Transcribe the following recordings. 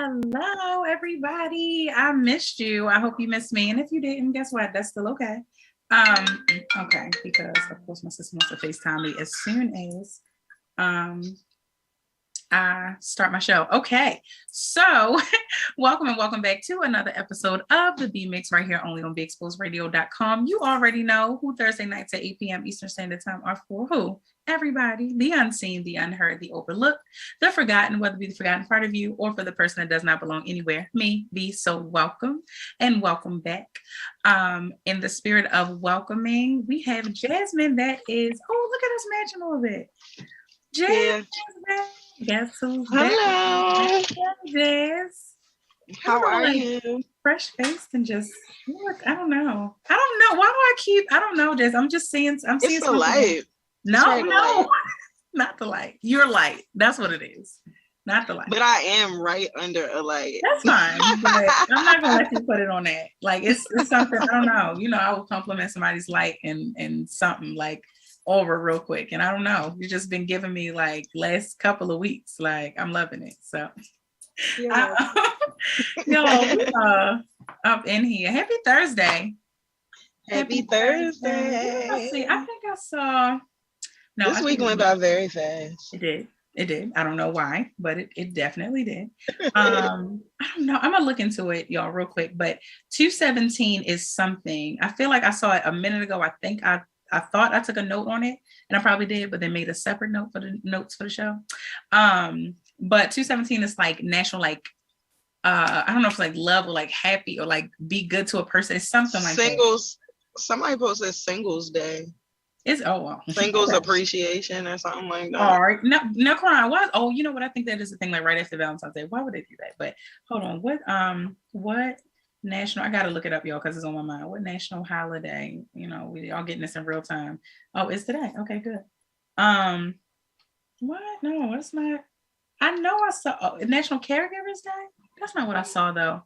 Hello, everybody. I missed you. I hope you missed me. And if you didn't, guess what? That's still okay. Okay, because of course my sister wants to FaceTime me as soon as um I start my show. Okay, so welcome and welcome back to another episode of the B Mix right here only on BeExposedRadio.com. You already know who Thursday nights at 8 p.m. Eastern Standard Time are for who? Everybody, the unseen, the unheard, the overlooked, the forgotten, whether it be the forgotten part of you or for the person that does not belong anywhere, me, be so welcome and welcome back. In the spirit of welcoming, we have Jasmine that is, oh, look at us matching a little bit. Jasmine, guess who's back? Hello. Jazz. How are you? Fresh faced and just look. I don't know. Why do I keep? I don't know, Jazz. I'm seeing It's the light. No, not the light. Your light. That's what it is. Not the light. But I am right under a light. That's fine. But I'm not gonna let you put it on that. Like it's something. I don't know. You know, I will compliment somebody's light and something like over real quick. And I don't know. You've just been giving me like last couple of weeks. Like I'm loving it. So Yeah. Up in here. Happy Thursday. Happy Thursday. Let's see. I think I saw. No, this week went by very fast. It did. I don't know why, but it definitely did. I don't know. I'm gonna look into it, y'all, real quick. But 217 is something. I feel like I saw it a minute ago. I think I thought I took a note on it, and I probably did, but then made a separate note for the notes for the show. But 217 is like national, like I don't know if it's like love or like happy or like be good to a person. It's something like Singles. That. Somebody posted Singles Day. It's well. Singles appreciation or something like that. All right. No crying. What? Oh, you know what? I think that is the thing. Like right after Valentine's Day. Why would they do that? But hold on. What national? I gotta look it up, y'all, because it's on my mind. What national holiday? You know, we all getting this in real time. Oh, it's today. Okay, good. What? No, it's not. I know I saw National Caregivers Day. That's not what I saw though.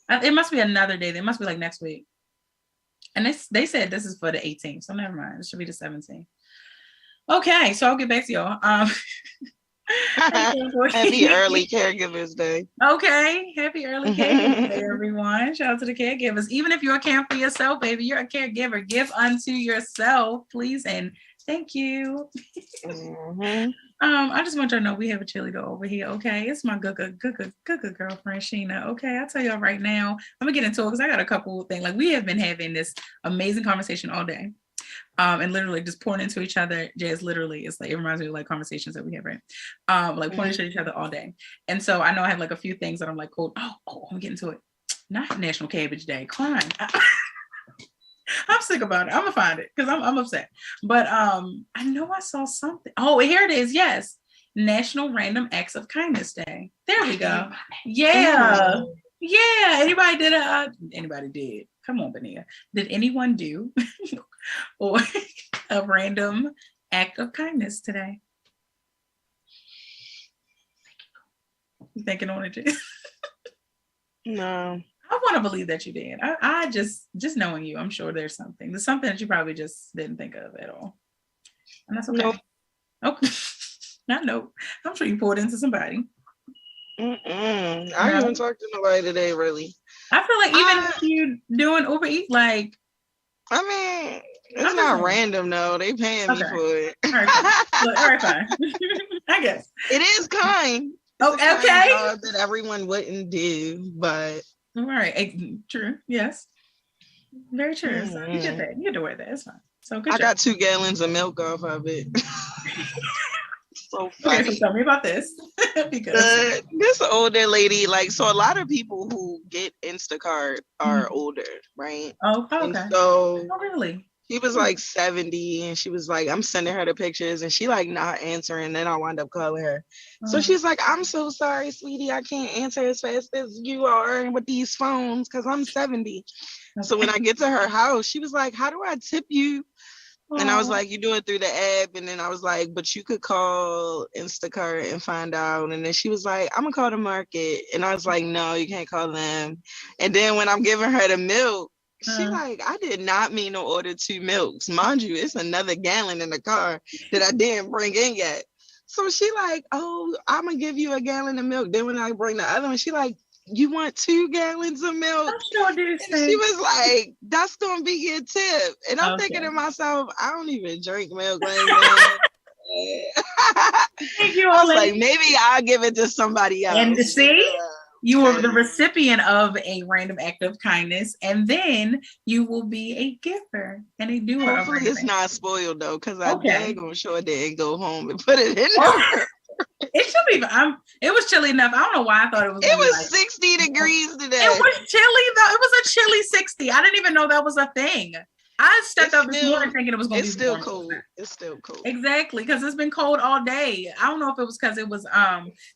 It must be another day. It must be like next week. And they said this is for the 18th, so never mind. It should be the 17th. Okay, so I'll get back to y'all. Happy early Caregivers Day. Okay, happy early Caregivers Day, everyone. Shout out to the caregivers. Even if you're caring for yourself, baby, you're a caregiver. Give unto yourself, please, and thank you. Mm-hmm. I just want y'all to know we have a cheerleader over here. Okay, it's my good girlfriend Sheena. Okay, I'll tell y'all right now. I'm gonna get into it because I got a couple of things. Like we have been having this amazing conversation all day, and literally just pouring into each other. Jazz literally, it's like it reminds me of like conversations that we have, right? Like pouring into each other all day. And so I know I have like a few things that I'm like, oh, I'm getting to it. Not National Cabbage Day. Crying. I'm sick about it. I'm gonna find it because I'm upset. But I know I saw something. Oh, here it is. Yes, National Random Acts of Kindness Day. There we go. Yeah, yeah. Anybody did? Come on, Benia. Did anyone do or a random act of kindness today? You thinking on it? No. I want to believe that you did. I just knowing you, I'm sure there's something. There's something that you probably just didn't think of at all. And that's okay. Nope. Oh, not nope. I'm sure you poured into somebody. I haven't talked to nobody today, really. I feel like even if you doing Uber Eats, like. I mean, it's not random, though. They paying me for it. All right, fine. I guess. It is kind. Oh, okay. Job that everyone wouldn't do, but. All right. True. Yes. Very true. Mm-hmm. So you did that. You had to wear that. It's fine. So good. I got 2 gallons of milk off of it. So funny. Okay, so tell me about this. Because this older lady, like, so a lot of people who get Instacart are older, right? Oh, okay. And so really? She was like 70 and she was like, I'm sending her the pictures and she like not answering. And then I wound up calling her. So she's like, I'm so sorry, sweetie. I can't answer as fast as you are with these phones because I'm 70. Okay. So when I get to her house, she was like, how do I tip you? And I was like, you do it through the app. And then I was like, but you could call Instacart and find out. And then she was like, I'm gonna call the market. And I was like, no, you can't call them. And then when I'm giving her the milk, she like, I did not mean to order 2 milks. Mind you, it's another gallon in the car that I didn't bring in yet. So she like, oh, I'm gonna give you a gallon of milk. Then when I bring the other one, she like, you want 2 gallons of milk? I sure do And she say. was like, that's gonna be your tip. And I'm thinking Okay. to myself, I don't even drink milk like that. Thank you, I was Ollie. like, maybe I'll give it to somebody else. And to see, you were the recipient of a random act of kindness, and then you will be a giver and a doer. Hopefully it's not spoiled though, because I Okay. daggone sure didn't go home and put it in Oh, there. it should be. It was chilly enough. I don't know why I thought it was. It was like, 60 degrees today. It was chilly though. It was a chilly 60. I didn't even know that was a thing. I stepped up this morning thinking it was going to be still warm. cold. It's still cold. Exactly, because it's been cold all day. I don't know if it was because it was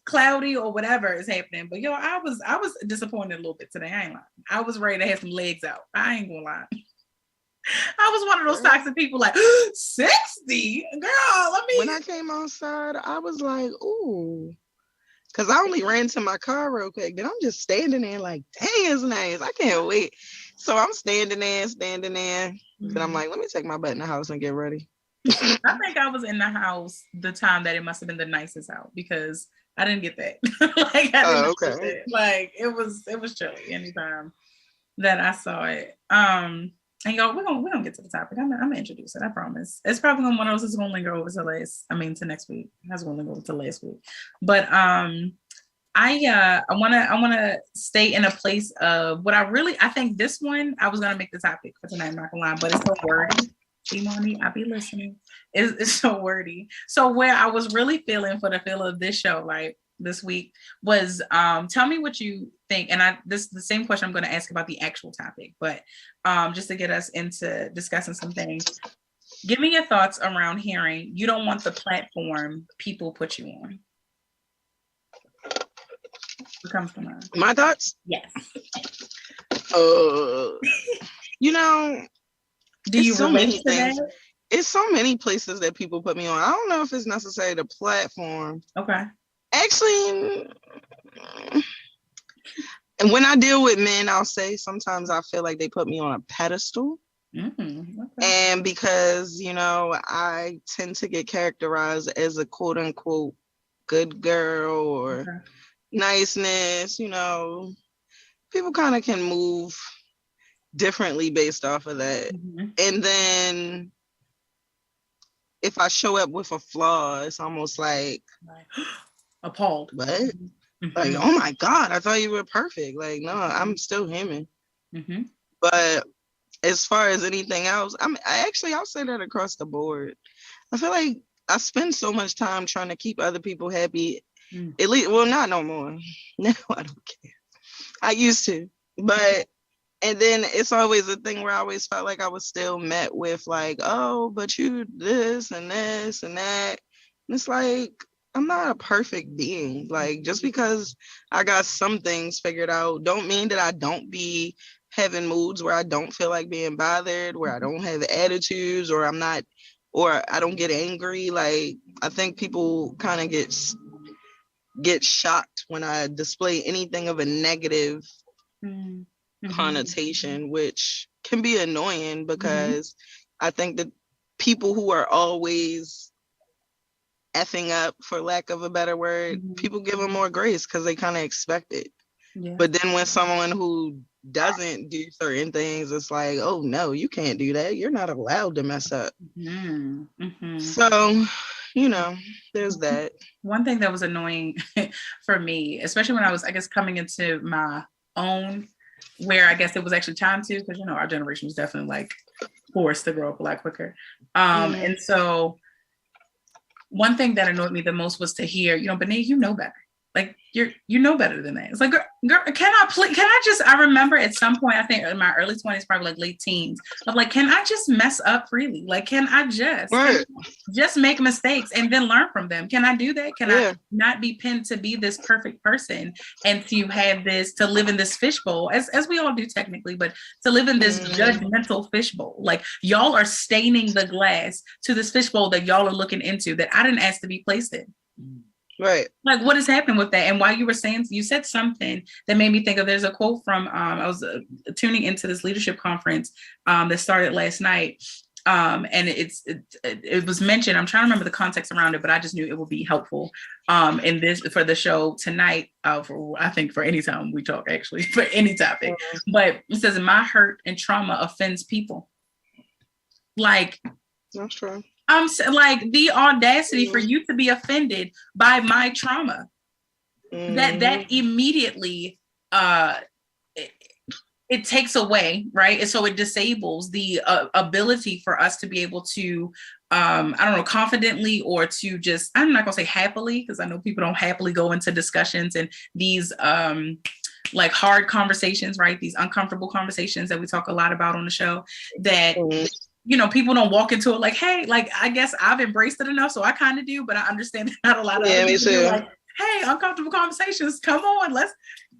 cloudy or whatever is happening. But I was disappointed a little bit today. I ain't lying. I was ready to have some legs out. I ain't gonna lie. I was one of those toxic people like 60, girl. Let me. When I came outside, I was like, ooh. Because I only ran to my car real quick. Then I'm just standing there like, dang, it's nice. I can't wait. So I'm standing there. Then I'm like, let me take my butt in the house and get ready. I think I was in the house the time that it must have been the nicest out because I didn't get that. Like I didn't get that. Like it was chilly anytime that I saw it. And y'all, we're gonna get to the topic. I'm gonna introduce it. I promise. It's probably gonna one of those that's gonna linger over to next week. That's gonna linger over to last week. But I wanna stay in a place of what I think this one I was gonna make the topic for tonight. I'm not gonna lie, but it's so wordy. See, mommy, I'll be listening. It's so wordy. So where I was really feeling for the feel of this show, right, this week was tell me what you think. And this the same question I'm going to ask about the actual topic, but just to get us into discussing some things. Give me your thoughts around hearing you don't want the platform people put you on. What comes to mind? My thoughts? Yes. You know, do you so relate many to things? That? It's so many places that people put me on. I don't know if it's necessarily the platform. Okay. Actually, and when I deal with men, I'll say sometimes I feel like they put me on a pedestal. Mm-hmm. Okay. And because, I tend to get characterized as a quote unquote good girl or niceness, people kind of can move differently based off of that. Mm-hmm. And then if I show up with a flaw, it's almost like appalled. What? Mm-hmm. Like, oh my God, I thought you were perfect. Like, no, I'm still human. Mm-hmm. But as far as anything else, I'll say that across the board. I feel like I spend so much time trying to keep other people happy. At least, well, not no more. Now I don't care. I used to, but and then it's always a thing where I always felt like I was still met with like, oh, but you this and this and that. And it's like, I'm not a perfect being. Like, just because I got some things figured out don't mean that I don't be having moods where I don't feel like being bothered, where I don't have attitudes, or I don't get angry. Like, I think people kind of get shocked when I display anything of a negative connotation, which can be annoying because I think that people who are always effing up, for lack of a better word, people give them more grace because they kind of expect it. Yeah. But then when someone who doesn't do certain things, it's like, oh no, you can't do that. You're not allowed to mess up. So, there's that. One thing that was annoying for me, especially when I was, I guess, coming into my own, where I guess it was actually time to, because, our generation was definitely like forced to grow up a lot quicker. And so one thing that annoyed me the most was to hear, Benia, you know better. Like you know better than that. It's like, girl, I remember at some point, I think in my early 20s, probably like late teens, of like, can I just mess up freely? Like, can I just make mistakes and then learn from them? Can I do that? Can I not be pinned to be this perfect person and to live in this fishbowl, as we all do technically, but to live in this judgmental fishbowl? Like, y'all are staining the glass to this fishbowl that y'all are looking into that I didn't ask to be placed in. Right. Like, what is happening with that? And while you were saying, you said something that made me think of, there's a quote from, I was tuning into this leadership conference that started last night. And it was mentioned, I'm trying to remember the context around it, but I just knew it would be helpful in this for the show tonight, I think for any time we talk, actually, for any topic. But it says, my hurt and trauma offends people. Like, that's true. I'm like, the audacity for you to be offended by my trauma, that immediately it takes away, right? And so it disables the ability for us to be able to, I don't know, confidently, or to just, I'm not gonna say happily, because I know people don't happily go into discussions and these like hard conversations, right? These uncomfortable conversations that we talk a lot about on the show, that you know, people don't walk into it like, hey, like, I guess I've embraced it enough, so I kind of do, but I understand that not a lot of other people do, like, hey, uncomfortable conversations, come on, let's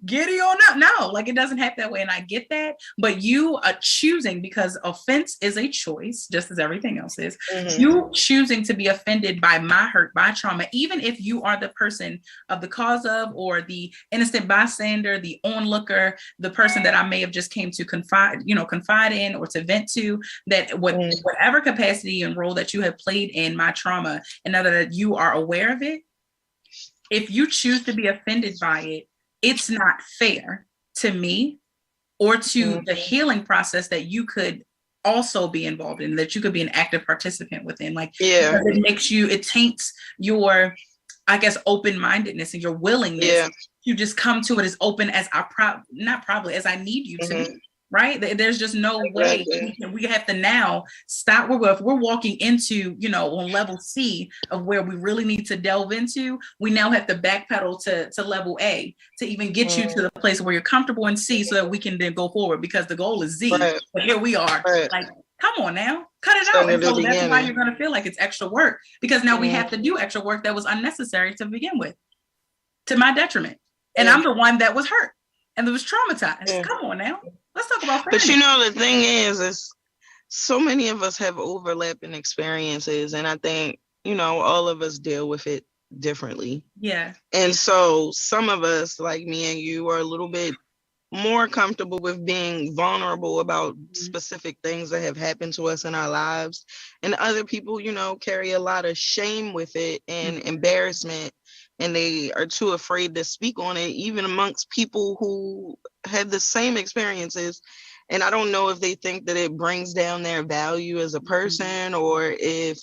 get it on up. No, like, it doesn't happen that way, and I get that, but you are choosing, because offense is a choice, just as everything else is. You choosing to be offended by my hurt, by trauma, even if you are the person of the cause of, or the innocent bystander, the onlooker, the person that I may have just came to confide in, or to vent to, that whatever capacity and role that you have played in my trauma, and now that you are aware of it, if you choose to be offended by it, it's not fair to me or to the healing process that you could also be involved in, that you could be an active participant within. Like, it makes you, it taints your, I guess, open-mindedness and your willingness to just come to it as open as as I need you to be. Right? There's just no way. We have to now stop. If we're walking into, on level C of where we really need to delve into, we now have to backpedal to level A to even get you to the place where you're comfortable in C, so that we can then go forward, because the goal is Z. But here we are. Like, come on now, cut it out. And so that's why you're going to feel like it's extra work, because now we have to do extra work that was unnecessary to begin with, to my detriment. And I'm the one that was hurt and that was traumatized. Come on now. Let's talk about friends. But the thing is so many of us have overlapping experiences, and I think, all of us deal with it differently. Yeah. And so some of us, like me and you, are a little bit more comfortable with being vulnerable about specific things that have happened to us in our lives. And other people, carry a lot of shame with it and embarrassment, and they are too afraid to speak on it, even amongst people who had the same experiences. And I don't know if they think that it brings down their value as a person, or if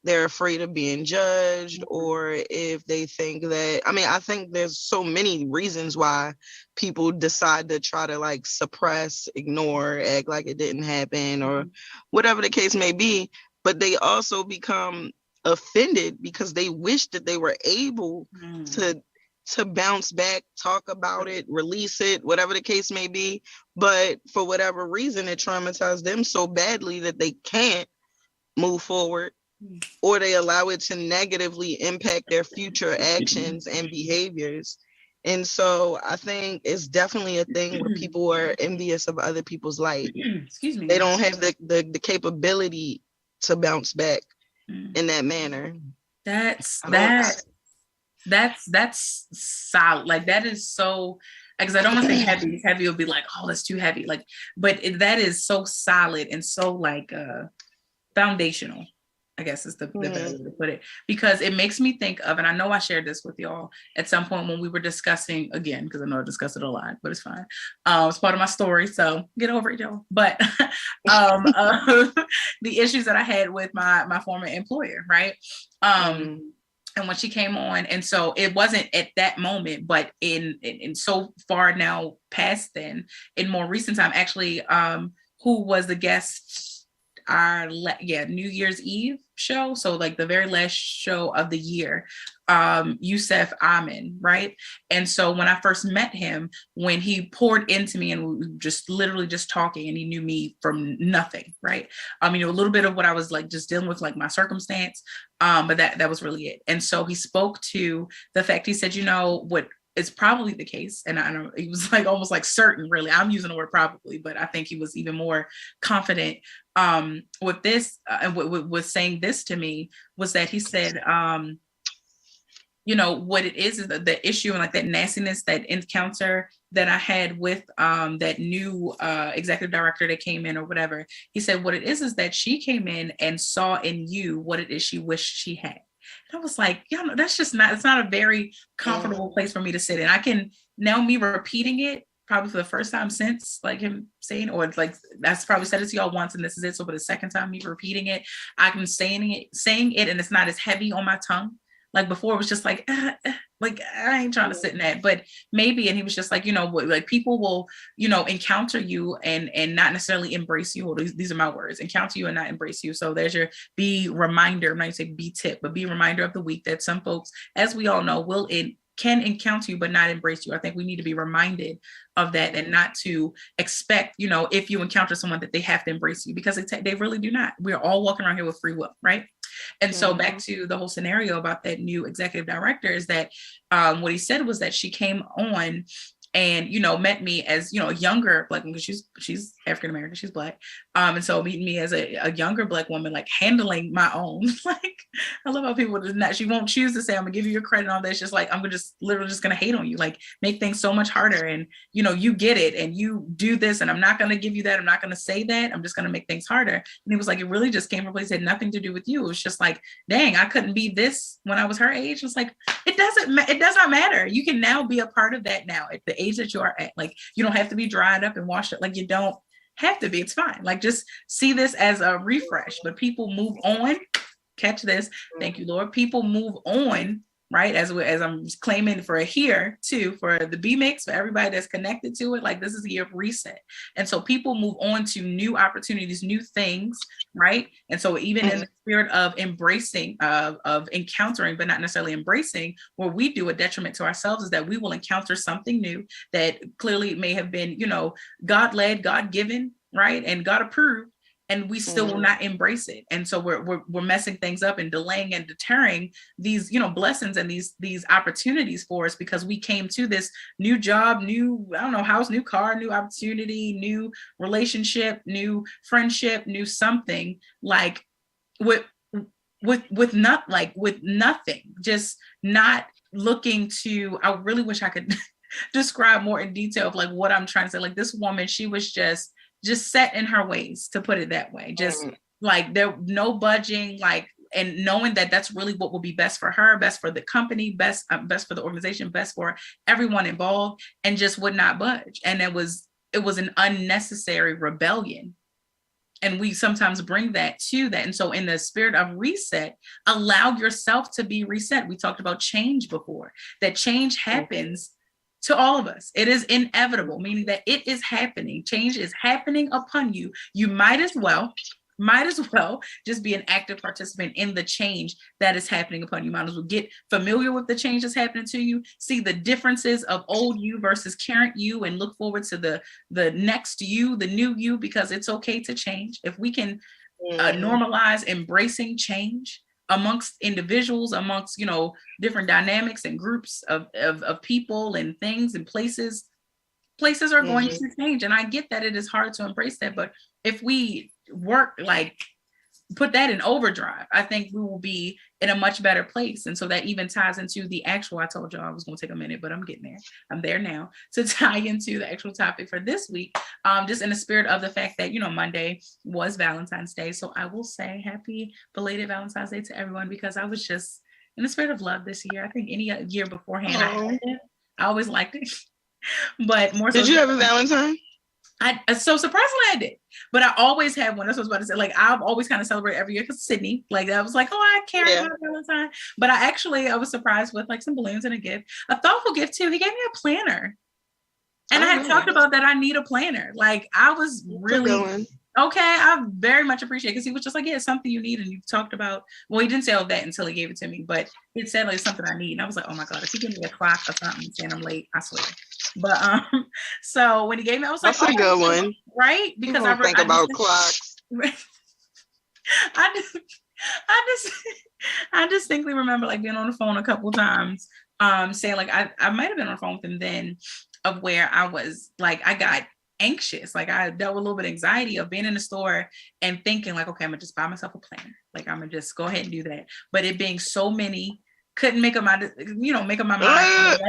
they're afraid of being judged, or if they think that, I think there's so many reasons why people decide to try to like suppress, ignore, act like it didn't happen, or whatever the case may be. But they also become offended because they wish that they were able to bounce back, talk about it, release it, whatever the case may be. But for whatever reason, it traumatized them so badly that they can't move forward, or they allow it to negatively impact their future actions and behaviors. And so I think it's definitely a thing where people are envious of other people's light. Excuse me. They don't have the capability to bounce back in that manner. That's solid. Like, that is so, because I don't want to say heavy. Heavy will be like, oh, that's too heavy. Like, but that is so solid and so like foundational, I guess is the better way to put it, because it makes me think of, and I know I shared this with y'all at some point when we were discussing, again, because I know I discussed it a lot, but it's fine. It's part of my story, so get over it, y'all. But the issues that I had with my former employer, right? And when she came on, and so it wasn't at that moment, but in so far now past then, in more recent time, actually, who was the guest? Our New Year's Eve show, so like the very last show of the year, Yusef Amin, right? And so when I first met him, when he poured into me and we were just literally just talking, and he knew me from nothing, right? A little bit of what I was like just dealing with, like my circumstance, but that was really it. And so he spoke to the fact, he said, what is probably the case, and I know he was like almost like certain, really, I'm using the word probably, but I think he was even more confident with this, and was saying this to me, was that he said, what it is the issue and like that nastiness, that encounter that I had with that new executive director that came in or whatever. He said what it is that she came in and saw in you what it is she wished she had. And I was like, that's just not, it's not a very comfortable place for me to sit in. I can now, me repeating it probably for the first time since like him saying, or like that's probably said it to y'all once and this is it. So for the second time, me repeating it, I can saying it and it's not as heavy on my tongue. Like before it was just like I ain't trying to sit in that, but maybe. And he was just like, like people will, encounter you and not necessarily embrace you. Well, these are my words, encounter you and not embrace you. So there's your be reminder. I'm not going to say be tip, but be reminder of the week that some folks, as we all know, can encounter you but not embrace you. I think we need to be reminded of that and not to expect, if you encounter someone that they have to embrace you, because they really do not. We're all walking around here with free will, right? And so back to the whole scenario about that new executive director is that what he said was that she came on and, met me as, a younger Black woman, because she's African-American, she's Black. And so meeting me as a younger Black woman, like handling my own, like, I love how people do not, she won't choose to say, I'm gonna give you your credit on this. Just like, I'm literally just gonna hate on you, like make things so much harder. And, you get it and you do this and I'm not gonna give you that. I'm not gonna say that. I'm just gonna make things harder. And it was like, it really just came from a place that had nothing to do with you. It was just like, dang, I couldn't be this when I was her age. It was like, it does not matter. You can now be a part of that now at the age that you are at. Like, you don't have to be dried up and washed up. Like, you don't have to be. It's fine. Like, just see this as a refresh. But people move on. Catch this. Thank you, Lord. People move on, right? As I'm claiming for here too, for the B mix, for everybody that's connected to it. Like, this is a year of reset. And so people move on to new opportunities, new things, right? And so even in the spirit of embracing, of encountering, but not necessarily embracing, where we do a detriment to ourselves is that we will encounter something new that clearly may have been, God-led, God-given, right? And God approved. And we still will not embrace it. And so we're messing things up and delaying and deterring these, blessings and these opportunities for us, because we came to this new job, new, I don't know, house, new car, new opportunity, new relationship, new friendship, new something, like with nothing, just not looking to. I really wish I could describe more in detail of like what I'm trying to say. Like, this woman, she was just set in her ways, to put it that way. Just like there, no budging, like, and knowing that that's really what will be best for her, best for the company, best for the organization, best for everyone involved, and just would not budge. And it was an unnecessary rebellion. And we sometimes bring that to that. And so in the spirit of reset, allow yourself to be reset. We talked about change before, that change happens to all of us. It is inevitable, meaning that it is happening. Change is happening upon you. You might as well just be an active participant in the change that is happening upon you. Might as well get familiar with the change that's happening to you, see the differences of old you versus current you, and look forward to the next you, the new you, because it's okay to change. If we can normalize embracing change amongst individuals, amongst, different dynamics and groups of people and things and places are going to change. And I get that it is hard to embrace that, but if we work, like, put that in overdrive, I think we will be in a much better place. And so that even ties into the actual, I told you I was going to take a minute, but I'm getting there. I'm there now to tie into the actual topic for this week. Just in the spirit of the fact that, Monday was Valentine's Day. So I will say happy belated Valentine's Day to everyone, because I was just in the spirit of love this year. I think any year beforehand, I always liked it. But more so. Did you have a Valentine? So surprisingly I did, but I always have one. That's what I was about to say. Like, I've always kind of celebrate every year, because Sydney, like, I was like, oh, I care about Valentine. But I was surprised with like some balloons and a gift, a thoughtful gift too. He gave me a planner, and I had talked about that I need a planner. Like, I was really okay. I very much appreciate it, because he was just like, yeah, it's something you need, and you've talked about. Well, he didn't say all that until he gave it to me, but he said like something I need, and I was like, oh my god, if he gave me a clock or something saying I'm late, I swear. But so when he gave me, I was like, that's a good one, right? Because I think about clocks. I distinctly remember like being on the phone a couple times, saying like I might have been on the phone with him then, of where I was like, I got anxious, like I dealt with a little bit of anxiety of being in the store and thinking like, okay, I'm gonna just buy myself a planner, like I'm gonna just go ahead and do that, but it being so many couldn't make up my mind.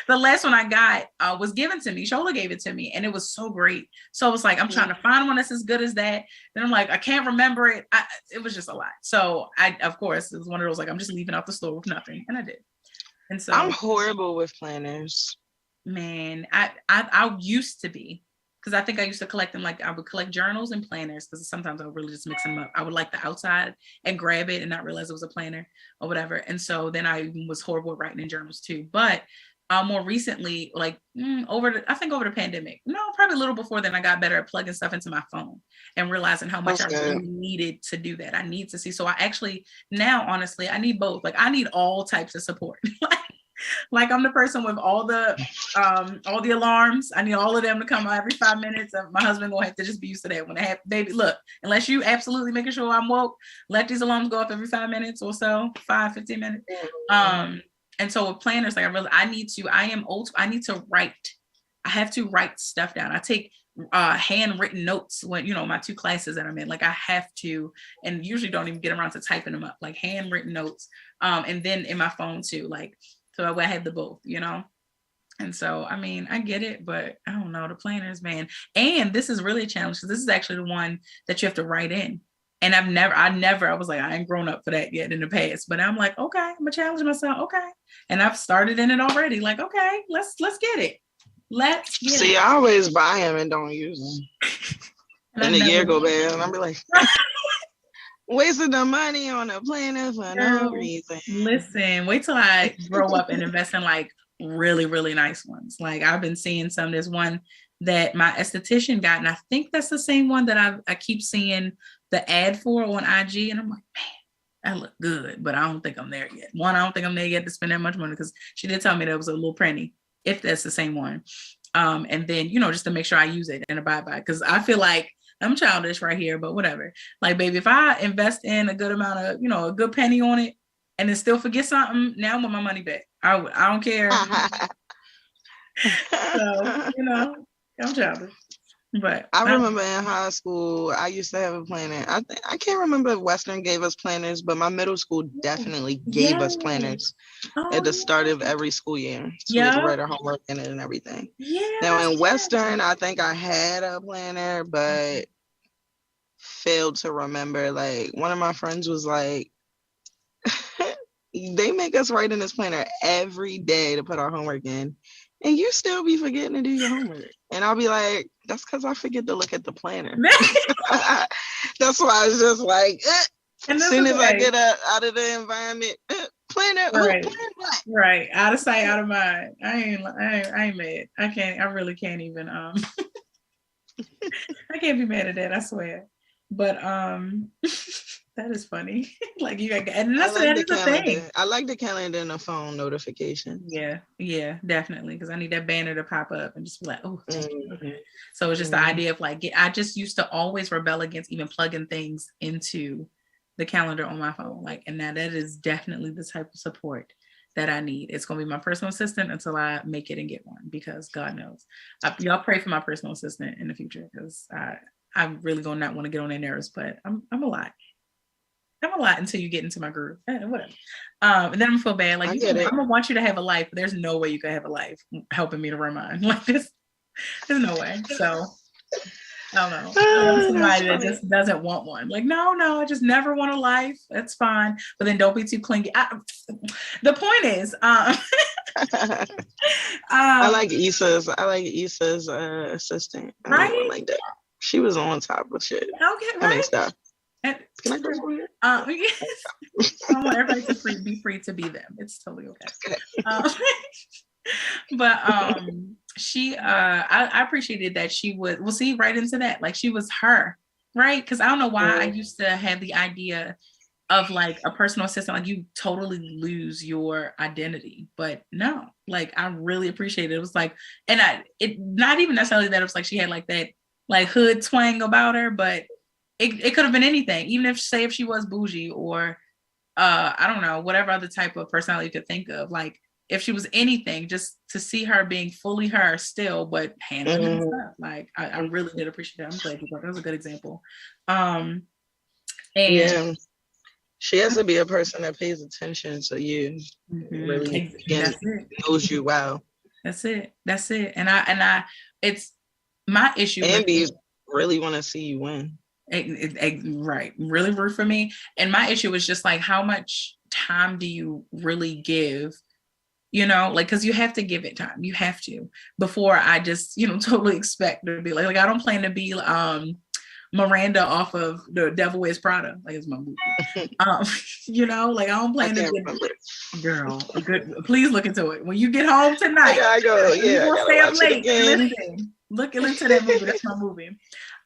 The last one I got was given to me. Shola gave it to me, and it was so great. So I was like, I'm trying to find one that's as good as that. Then I'm like, I can't remember it. It was just a lot. So of course, it was one of those like, I'm just leaving out the store with nothing, and I did. And so I'm horrible with planners. Man, I used to be, because I think I used to collect them. Like I would collect journals and planners, because sometimes I would really just mix them up. I would like the outside and grab it and not realize it was a planner or whatever. And so then I was horrible at writing in journals too. But more recently, like over the pandemic, no, probably a little before then, I got better at plugging stuff into my phone and realizing how much I really needed to do that. I need to see. So I actually now, honestly, I need both. Like I need all types of support. Like I'm the person with all the alarms. I need all of them to come out every 5 minutes. My husband gonna have to just be used to that. When I have baby, look, unless you absolutely making sure I'm woke, let these alarms go off every 5 minutes or so, 15 minutes. And so with planners, like I need to write. I have to write stuff down. I take handwritten notes when, my 2 classes that I'm in, like I have to, and usually don't even get around to typing them up, like handwritten notes. And then in my phone too, like, so I have the both, And so, I mean, I get it, but I don't know, the planners, man. And this is really a challenge, because this is actually the one that you have to write in. And I was like, I ain't grown up for that yet in the past, but I'm like, okay, I'm gonna challenge myself. Okay. And I've started in it already. Like, okay, let's get it. See, I always buy them and don't use them. And the year go by and I'll be like, wasting the money on a planner for no reason. Listen, wait till I grow up and invest in like really, really nice ones. Like I've been seeing some. There's one that my esthetician got, and I think that's the same one that I keep seeing the ad for on IG, and I'm like, man, that look good, but I don't think I'm there yet. I don't think I'm there yet to spend that much money, because she did tell me that was a little prenty, if that's the same one. And then, just to make sure I use it and abide by, because I feel like I'm childish right here, but whatever. Like, baby, if I invest in a good amount of, a good penny on it, and then still forget something, now I want my money back. I don't care. So, I'm childish. But I remember in high school, I used to have a planner. I can't remember if Western gave us planners, but my middle school definitely gave us planners at the start of every school year. So we had to write our homework in it and everything. Yeah. Now in Western, I think I had a planner, but failed to remember. Like one of my friends was like, they make us write in this planner every day to put our homework in, and you still be forgetting to do your homework. And I'll be like, that's because I forget to look at the planner. That's why I was just like, as soon as I get out of the environment, planner, right. Planner what? Right, out of sight, out of mind. I ain't mad. I really can't even I can't be mad at that, I swear. But that is funny. Like you got, and that's the thing. I like the calendar and the phone notification. Yeah, definitely. Because I need that banner to pop up and just be like, oh, okay. So it's just the idea of like, I just used to always rebel against even plugging things into the calendar on my phone. Like, and now that is definitely the type of support that I need. It's gonna be my personal assistant until I make it and get one, because God knows. Y'all pray for my personal assistant in the future, because I'm really gonna not want to get on their nerves, but I'm a lot. I'm a lot until you get into my groove. Whatever. And then I'm gonna feel bad. Like, I'm gonna want you to have a life, but there's no way you can have a life helping me to run mine. Like this, there's no way. So I don't know. Somebody that just doesn't want one. Like, no, I just never want a life. That's fine. But then don't be too clingy. The point is, I like Issa's assistant. Right? Like that. She was on top of shit. Okay, right. I mean, stuff. Can I go for it? Yes. I want everybody to be free to be them. It's totally okay. But she I appreciated that she would, we'll see right into that. Like she was her, right? Because I don't know why I used to have the idea of like a personal assistant, like you totally lose your identity. But no, like I really appreciate it. It was like, and it not even necessarily that it was like she had like that like hood twang about her, but it could have been anything, even if she was bougie or I don't know, whatever other type of personality you could think of. Like if she was anything, just to see her being fully her still, but handling stuff. Like I really did appreciate that. I'm glad you brought that. Was a good example. And She has to be a person that pays attention to you, really That's it. knows you well. That's it. That's it. And I, it's my issue And with be it. really want to see you win. Right. Really root for me. And my issue was just like, how much time do you really give? You know, like, because you have to give it time. You have to, before I just, totally expect to be like I don't plan to be Miranda off of The Devil Wears Prada. Like, it's my movie. Like, I don't plan to be girl. Good. Please look into it when you get home tonight. I go. Yeah, you I stay up late. again. Look into that movie. That's my movie.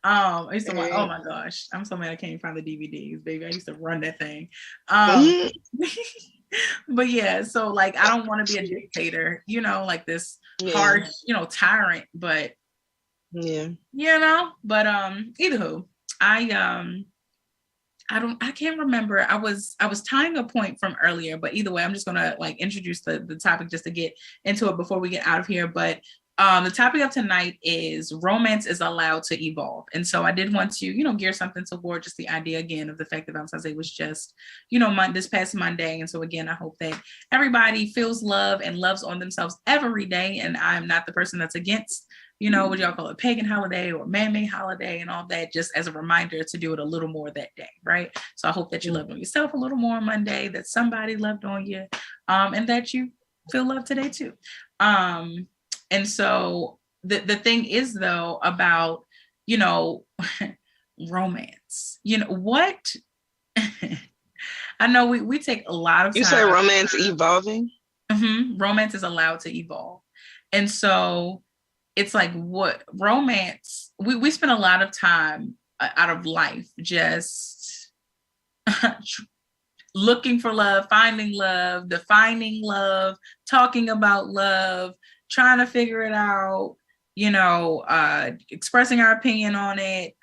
I used to watch, oh my gosh, I'm so mad I can't even find the DVDs, baby. I used to run that thing. But yeah, so like I don't want to be a dictator, like this harsh, tyrant, but yeah, but either who, I can't remember. I was tying a point from earlier, but either way, I'm just gonna like introduce the topic just to get into it before we get out of here. But the topic of tonight is romance is allowed to evolve. And so I did want to, gear something toward just the idea again of the fact that Valentine's Day was just, this past Monday. And so again, I hope that everybody feels love and loves on themselves every day. And I'm not the person that's against, what y'all call it, pagan holiday or man-made holiday and all that, just as a reminder to do it a little more that day, right? So I hope that you loved on yourself a little more on Monday, that somebody loved on you, and that you feel love today too. And so the thing is, though, about, romance, what I know we take a lot of time. You say romance evolving? Romance is allowed to evolve. And so it's like what romance, we spend a lot of time out of life just looking for love, finding love, defining love, talking about love, trying to figure it out, expressing our opinion on it,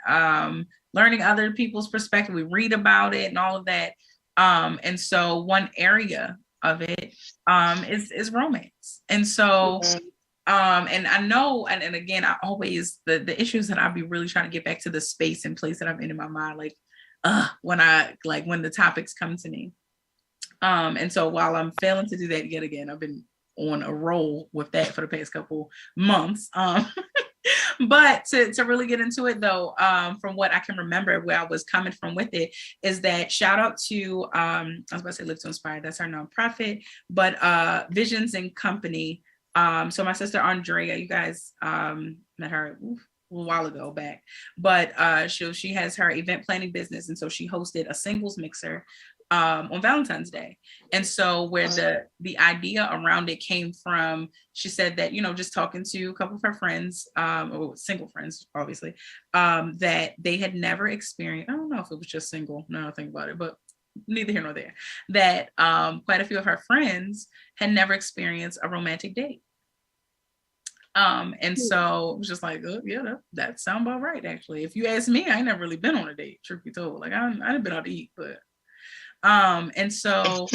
learning other people's perspective. We read about it and all of that. And so one area of it is romance. And so, and I know, and again, I always, the issues that I'll be really trying to get back to the space and place that I'm in my mind, like, when the topics come to me. And so while I'm failing to do that yet again, I've been on a roll with that for the past couple months. But to really get into it though, from what I can remember where I was coming from with it is that shout out to, I was about to say Live to Inspire, that's our nonprofit, but Visions and Company. So my sister Andrea, you guys met her a while ago back, but she has her event planning business. And so she hosted a singles mixer on Valentine's Day. And so where the idea around it came from, she said that, just talking to a couple of her friends, or single friends, obviously, that they had never experienced, I don't know if it was just single, now I think about it, but neither here nor there, that quite a few of her friends had never experienced a romantic date. And so it was just like, oh, yeah, that sounds about right, actually. If you ask me, I ain't never really been on a date, truth be told. Like, I didn't been out to eat, but and so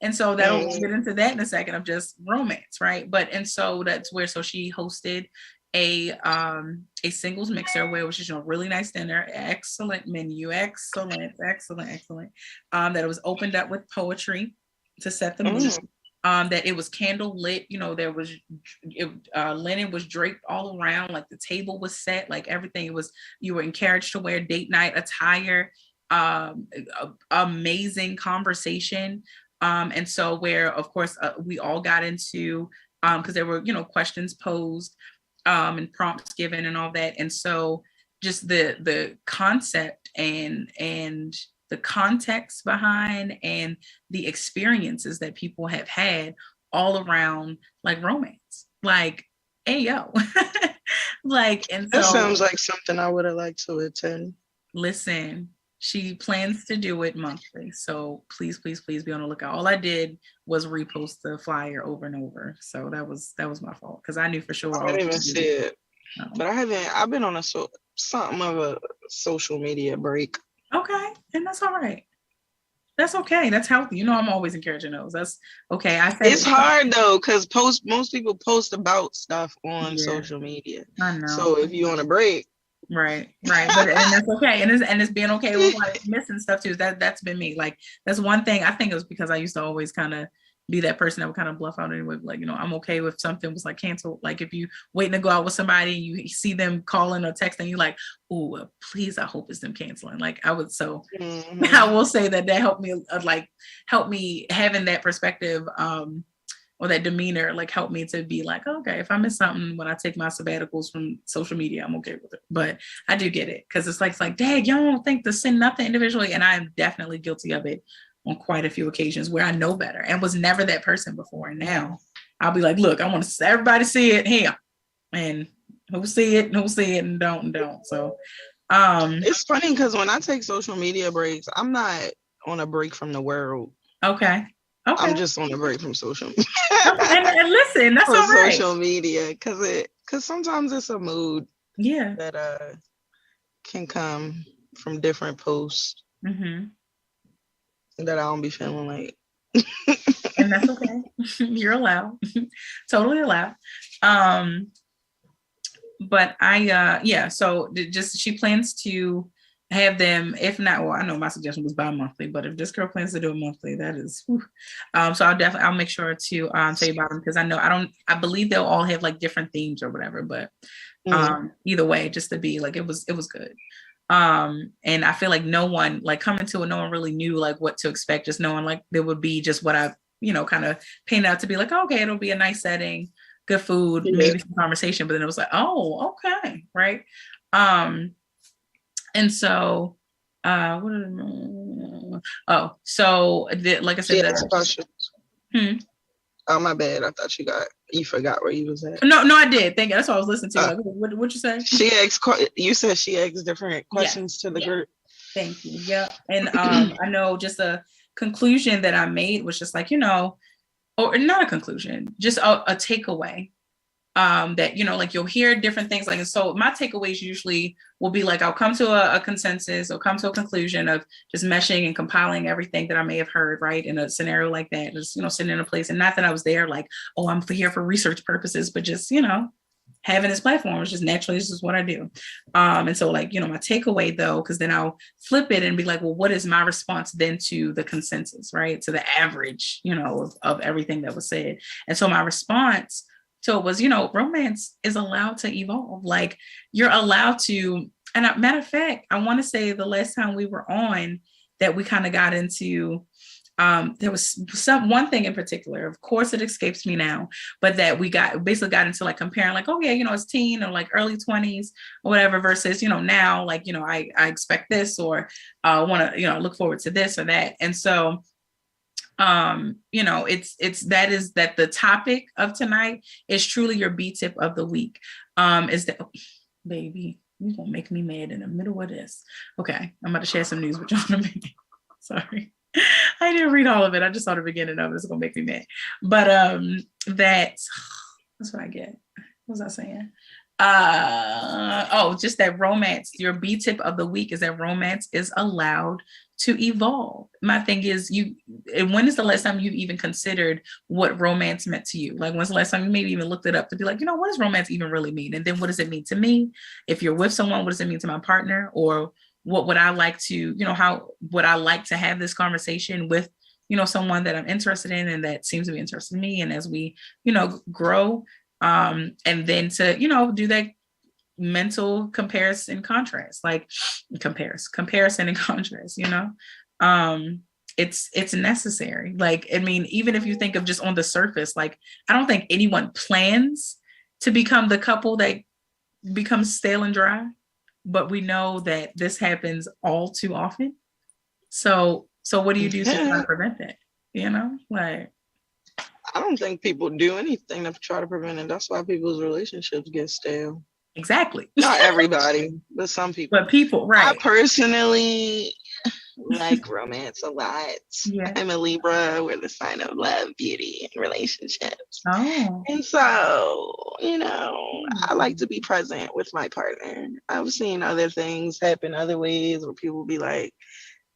and so that'll get into that in a second of just romance, right? But and so that's where she hosted a singles mixer where it was just a really nice dinner, excellent menu, excellent that it was opened up with poetry to set the mood. That it was candle lit, there was linen was draped all around, like the table was set, like everything you were encouraged to wear date night attire. Amazing conversation, and so where of course we all got into because there were questions posed and prompts given and all that, and so just the concept and the context behind and the experiences that people have had all around like romance, like ayo. Like, and so that sounds like something I would have liked to attend. Listen, she plans to do it monthly. So please be on the lookout. All I did was repost the flyer over and over. So that was my fault because I knew for sure. I didn't even see it. But I've been on something of a social media break. Okay. And that's all right. That's okay. That's healthy. I'm always encouraging those. That's okay. I said it's hard though, because most people post about stuff on social media. I know. So if you on a break, Right. But and that's okay. And it's being okay with like missing stuff too. That's been me. Like that's one thing. I think it was because I used to always kind of be that person that would kind of bluff out anyway. Like, I'm okay with something was like canceled. Like if you waiting to go out with somebody and you see them calling or texting, you like, oh, please, I hope it's them canceling. Like I would, so I will say that helped me, help me having that perspective, or that demeanor, like helped me to be like, okay, if I miss something when I take my sabbaticals from social media, I'm okay with it. But I do get it, because it's like, dang, y'all don't think to send nothing individually, and I am definitely guilty of it on quite a few occasions where I know better and was never that person before. And now I'll be like, look, I want to everybody see it here, and who see it and don't. So it's funny because when I take social media breaks, I'm not on a break from the world. Okay. I'm just on a break from social media. and listen, that's all right. Social media, because sometimes it's a mood that can come from different posts that I don't be feeling like. And that's okay. You're allowed. Totally allowed. But so just she plans to have them, if not, well, I know my suggestion was bi-monthly, but if this girl plans to do it monthly, that is so I'll make sure to tell you about them, because I believe they'll all have like different themes or whatever, but either way, just to be like, it was good. And I feel like no one, like coming to it, no one really knew like what to expect, just knowing like there would be just what I kind of painted out to be like, okay, it'll be a nice setting, good food, maybe some conversation, but then it was like, oh, okay, right. And so like I said, oh, my bad. I thought you forgot where you was at. No, I did. Thank you. That's what I was listening to. Like, what you say? You said she asked different questions to the group. Thank you. Yeah. And I know just a conclusion that I made was just like, or not a conclusion, just a takeaway. That like you'll hear different things, like, and so my takeaways usually will be like, I'll come to a consensus or come to a conclusion of just meshing and compiling everything that I may have heard, right, in a scenario like that, just sitting in a place, and not that I was there like, oh, I'm here for research purposes, but just having this platform is just naturally, this is what I do. And so like, my takeaway though, because then I'll flip it and be like, well, what is my response then to the consensus, right, to the average of everything that was said. And so my response to it was, romance is allowed to evolve. Like you're allowed to, and matter of fact, I want to say the last time we were on that we kind of got into, there was one thing in particular, of course it escapes me now, but that we basically got into like comparing like, oh yeah, it's teen or like early 20s or whatever versus, now like, I expect this, or want to, look forward to this or that. And so it's that the topic of tonight is truly your B tip of the week. Is that, baby, you're gonna make me mad in the middle of this. Okay, I'm about to share some news with you in a minute. Sorry, I didn't read all of it. I just saw the beginning of it. It's gonna make me mad. But that's what I get. What was I saying? Just that romance, your B tip of the week is that romance is allowed to evolve. My thing is, when is the last time you've even considered what romance meant to you? Like, when's the last time you maybe even looked it up to be like, what does romance even really mean? And then what does it mean to me? If you're with someone, what does it mean to my partner? Or what would I like to, how would I like to have this conversation with, someone that I'm interested in and that seems to be interested in me? And as we, grow, and then to, do that mental comparison contrast, like comparison and contrast, it's necessary. Like, I mean, even if you think of just on the surface, like, I don't think anyone plans to become the couple that becomes stale and dry, but we know that this happens all too often. So what do you do to try to prevent that? Like, I don't think people do anything to try to prevent it. That's why people's relationships get stale. Exactly. Not everybody, but some people. But people, right. I personally like romance a lot. Yeah. I'm a Libra. We're the sign of love, beauty, and relationships. Oh. And so, I like to be present with my partner. I've seen other things happen other ways where people be like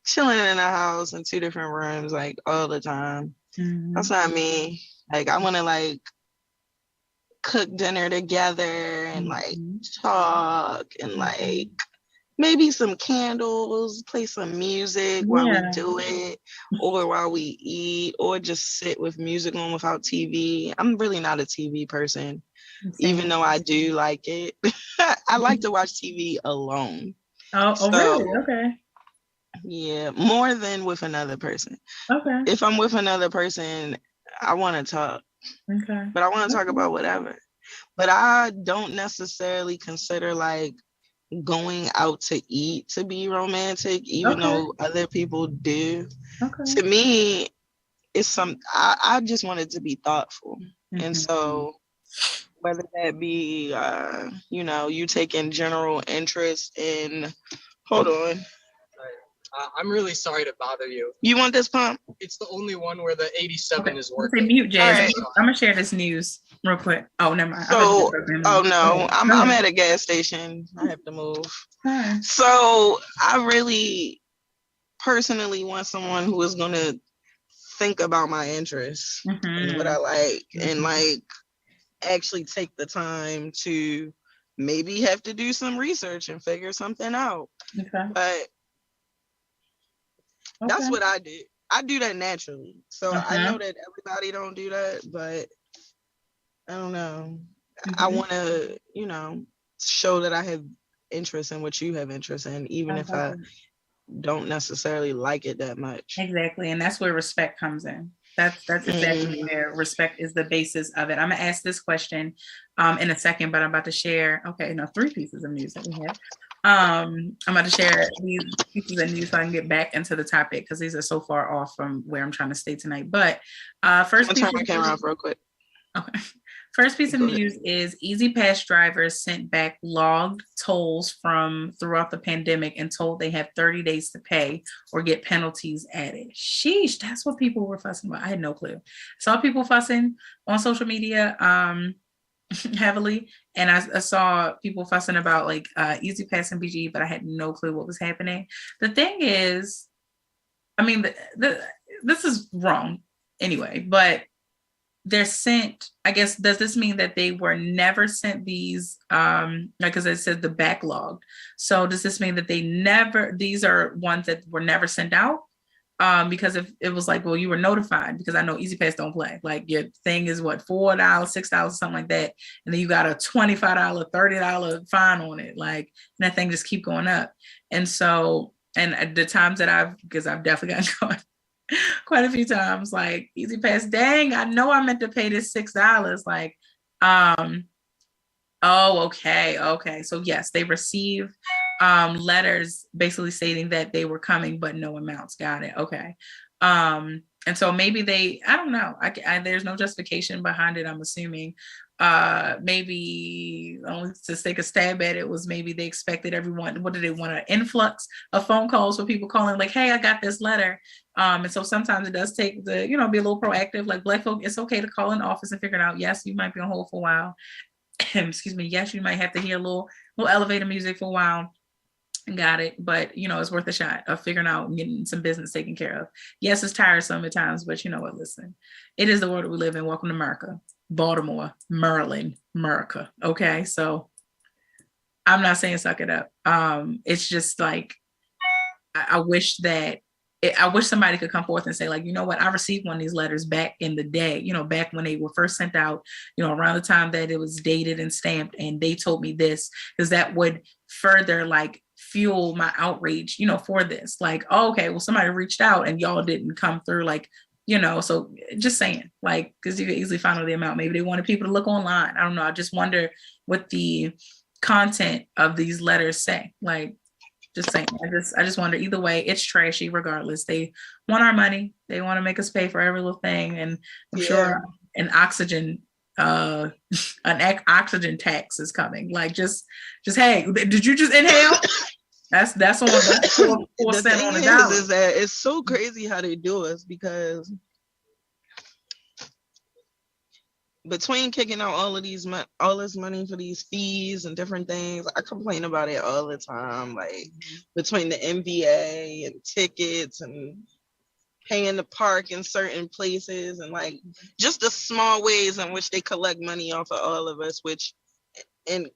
chilling in a house in 2 different rooms like all the time. Mm-hmm. That's not me. Like, I want to like cook dinner together and like Mhm. talk and like maybe some candles, play some music while we Yeah. do it, or while we eat, or just sit with music on without TV. I'm really not a TV person, even Same. though I do like it. I like to watch TV alone. Oh, really? So, Okay. yeah, more than with another person. Okay. If I'm with another person, I want to talk, Okay. but I want to talk Okay. about whatever. But I don't necessarily consider like going out to eat to be romantic, even Okay. though other people do. Okay. To me, it's I just want it to be thoughtful. And Mhm. so whether that be you taking general interest in, hold on. I'm really sorry to bother you. You want this pump? It's the only one where the 87 Okay. is I'm gonna say working. mute, Jazz. All right. I'm gonna share this news real quick. Oh, never mind. I thought you So, were talking to oh him. Go no, ahead. I'm Go I'm ahead. at a gas station. I have to move. Hi. So I really personally want someone who is gonna think about my interests and what I Mhm. like, and Mhm. like actually take the time to maybe have to do some research and figure something out. Okay. But that's Okay. what I do. I do that naturally. So I Uh-huh. know that everybody don't do that, but I don't know. I Mhm. want to, show that I have interest in what you have interest in, even I if love I it. don't necessarily like it that much. Exactly. And that's where respect comes in. That's exactly Mhm. where respect is the basis of it. I'm gonna ask this question in a second, but I'm about to share, okay, no, three pieces of news that we have. I'm about to share these pieces of news so I can get back into the topic because these are so far off from where I'm trying to stay tonight. But I'm first gonna piece turn my camera off real quick. okay. First piece of Go ahead. news is Easy Pass drivers sent back logged tolls from throughout the pandemic and told they have 30 days to pay or get penalties added. Sheesh, that's what people were fussing about. I had no clue. Saw people fussing on social media heavily, and I saw people fussing about like Easy Pass and BG, but I had no clue what was happening. The thing is, I mean, this is wrong anyway, but they're sent, I guess, does this mean that they were never sent these like, because it says the backlog, so does this mean that these are ones that were never sent out? Because if it was like, well, you were notified, because I know Easy Pass don't play, like your thing is what, $4, $6, something like that, and then you got a $25 $30 fine on it, like, and that thing just keep going up. And so, and the times that because I've definitely gotten caught quite a few times, like, Easy Pass, dang, I know I meant to pay this $6, like, oh, okay, so yes, they receive letters basically stating that they were coming but no amounts. Got it. Okay. And so maybe I don't know, there's no justification behind it, I'm assuming. Maybe only to take a stab at it was maybe they expected everyone, what did they want, an influx of phone calls for people calling like, hey, I got this letter. And so sometimes it does take be a little proactive, like, Black folk, it's okay to call an office and figure it out. Yes, you might be on hold for a while. Excuse me. Yes, you might have to hear a little elevator music for a while. Got it. But it's worth a shot of figuring out and getting some business taken care of. Yes, it's tiresome at times, but you know what? Listen, it is the world that we live in. Welcome to America, Baltimore, Maryland, America. Okay, so I'm not saying suck it up. It's just like I wish that I wish somebody could come forth and say, like, you know what, I received one of these letters back in the day, back when they were first sent out, around the time that it was dated and stamped, and they told me this, because that would further like fuel my outrage, for this. Like, oh, okay, well, somebody reached out and y'all didn't come through, like, so just saying, like, because you could easily find out the amount. Maybe they wanted people to look online. I don't know. I just wonder what the content of these letters say. Like, just saying. I just wonder. Either way, it's trashy regardless. They want our money. They want to make us pay for every little thing. And I'm sure an oxygen oxygen tax is coming. Like, just hey, did you just inhale? That's on the 4 The cent thing on the dollar. is that it's so crazy how they do us, because between kicking out all this money for these fees and different things, I complain about it all the time. Like, between the NBA and tickets and paying the park in certain places, and like just the small ways in which they collect money off of all of us, which and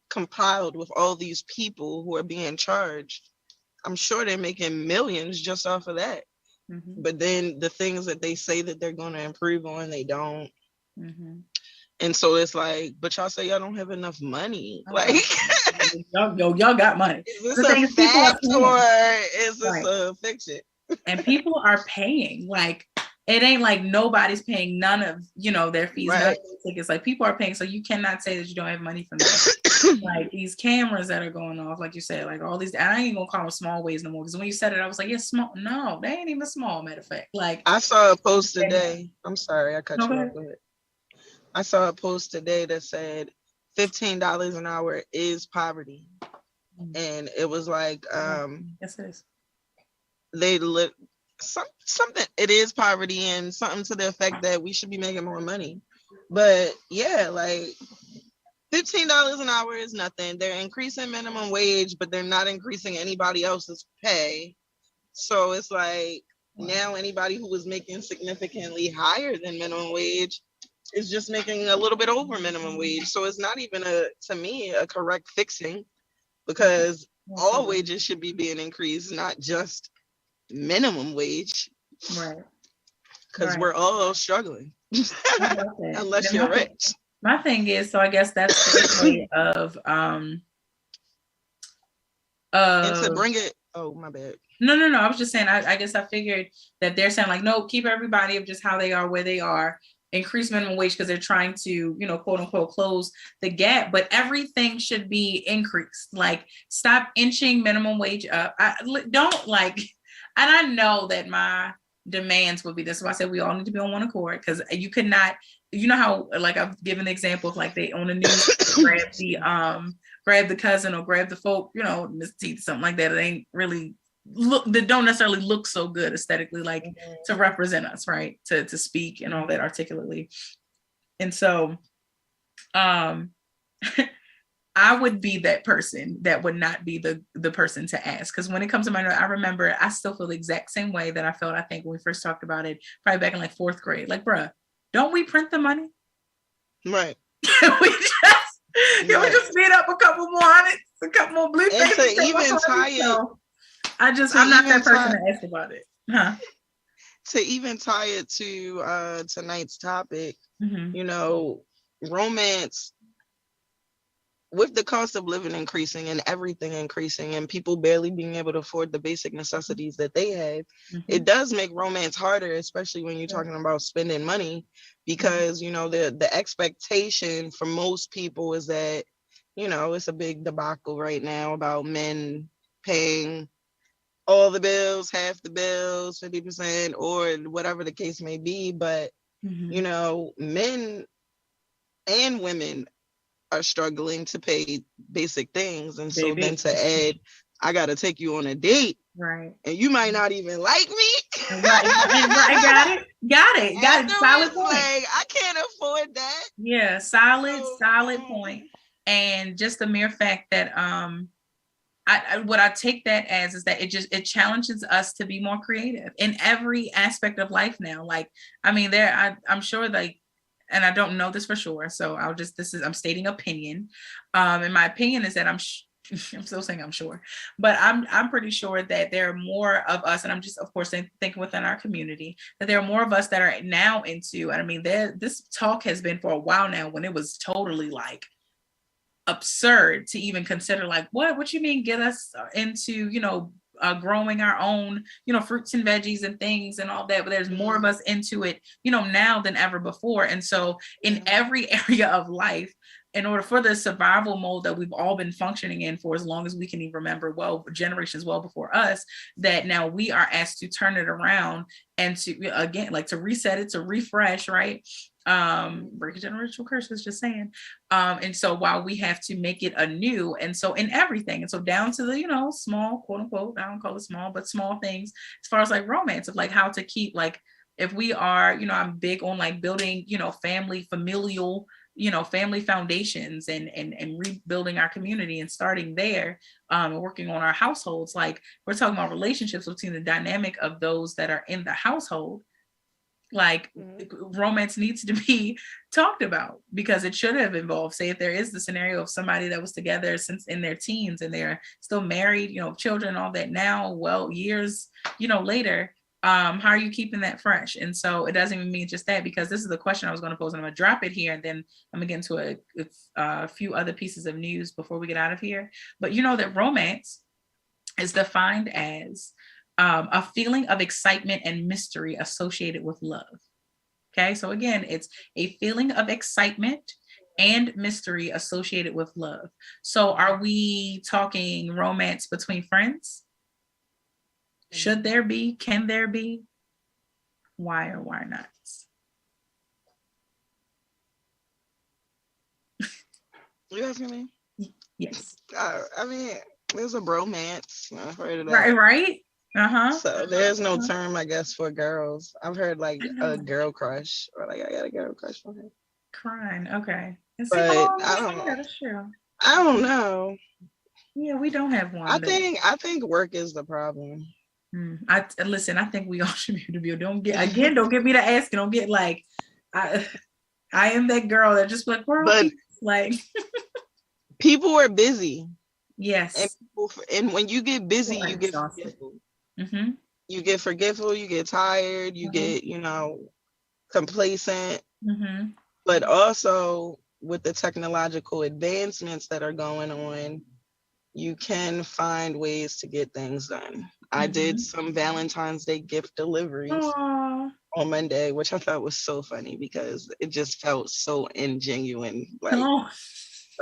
compiled with all these people who are being charged, I'm sure they're making millions just off of that. Mm-hmm. But then the things that they say that they're going to improve on, they don't. Mm-hmm. And so it's like, but y'all say y'all don't have enough money. Like, y'all got money. Is this The a fact or is this a fiction? And people are paying. Like, it ain't like nobody's paying none of, their fees, none of their tickets. Like, people are paying. So you cannot say that you don't have money from that. Like, these cameras that are going off, like you said, like all these, and I ain't gonna call them small ways no more. Because when you said it, I was like, yeah, small. No, they ain't even small, matter of fact. Like, I saw a post today. I'm sorry, I cut you off. Go ahead. I saw a post today that said $15 an hour is poverty. And it was like, yes, it is. They look something, it is poverty, and something to the effect that we should be making more money. But yeah, like $15 an hour is nothing. They're increasing minimum wage, but they're not increasing anybody else's pay. So it's like now anybody who was making significantly higher than minimum wage is just making a little bit over minimum wage. So it's not even to me, a correct fixing, because all wages should be being increased, not just minimum wage. Right. Because we're all struggling. Unless you're rich. My thing is, so I guess that's the way of and to bring it, oh my bad. No, I was just saying, I guess I figured that they're saying like, no, keep everybody of just how they are, where they are, increase minimum wage because they're trying to, quote unquote, close the gap, but everything should be increased. Like, stop inching minimum wage up. Don't like, and I know that my demands would be this. So I said we all need to be on one accord, because you could not, how, like, I've given the example of like they on the news grab the cousin or grab the folk, Miss Teeth, something like that. It ain't really that don't necessarily look so good aesthetically, like to represent us, right? To speak and all that articulately. And so I would be that person that would not be the person to ask. Because when it comes to minority, I remember I still feel the exact same way that I felt, I think, when we first talked about it, probably back in like 4th grade. Like, bruh, don't we print the money? Right. Can we just speed up a couple more hundreds, a couple more blue and to even tie it. I'm not that person to ask about it. Huh? To even tie it to tonight's topic, romance, with the cost of living increasing and everything increasing and people barely being able to afford the basic necessities that they have, it does make romance harder, especially when you're talking about spending money, because, the expectation for most people is that, it's a big debacle right now about men paying all the bills, half the bills, 50%, or whatever the case may be. But, men and women are struggling to pay basic things. And so then to add, I got to take you on a date. Right. And you might not even like me. Got it. Solid point. Like, I can't afford that. Yeah, solid point. And just the mere fact that what I take that as is that it challenges us to be more creative in every aspect of life now. Like, I mean, I'm sure, like, and I don't know this for sure, so I'm stating opinion. And my opinion is that I'm still saying I'm sure, but I'm pretty sure that there are more of us, and I'm just, of course, thinking within our community, that there are more of us that are now into, and I mean, this talk has been for a while now, when it was totally like absurd to even consider, like, what you mean get us into, growing our own, fruits and veggies and things and all that. But there's more of us into it, now than ever before. And so in every area of life, in order for the survival mode that we've all been functioning in for as long as we can even remember, generations well before us, that now we are asked to turn it around and to, again, like to reset it, to refresh, right? Break generational curses, just saying. And so while we have to make it anew, and so in everything, and so down to the, small, quote unquote, I don't call it small, but small things, as far as like romance, of like how to keep, like, if we are, I'm big on like building, familial family foundations and rebuilding our community and starting there, and working on our households. Like, we're talking about relationships between the dynamic of those that are in the household. Like, romance needs to be talked about, because it should have involved, say, if there is the scenario of somebody that was together since in their teens and they're still married, children, all that now, well, years, later, how are you keeping that fresh? And so it doesn't even mean just that, because this is the question I was going to pose, and I'm going to drop it here, and then I'm going to get into a few other pieces of news before we get out of here. But that romance is defined as a feeling of excitement and mystery associated with love. Okay, so again, it's a feeling of excitement and mystery associated with love. So are we talking romance between friends? Should there be? Can there be? Why or why not? You asking me? Yes. I mean, there's a bromance. I've heard of that. Right. So there's no term, I guess, for girls. I've heard like a girl crush, or like I got a girl crush on her. Crying. Okay. But I don't know. That's true. I don't know. Yeah, we don't have one. I think work is the problem. Listen, I think we all should be able to be. Don't get me to ask. Don't get like, I am that girl that just like, but like people are busy. Yes. And when you get busy, you get forgetful. Mm-hmm. You get forgetful, you get tired, you get, complacent. Mm-hmm. But also with the technological advancements that are going on, you can find ways to get things done. Mm-hmm. I did some Valentine's Day gift deliveries on Monday, which I thought was so funny because it just felt so ingenuine. Like,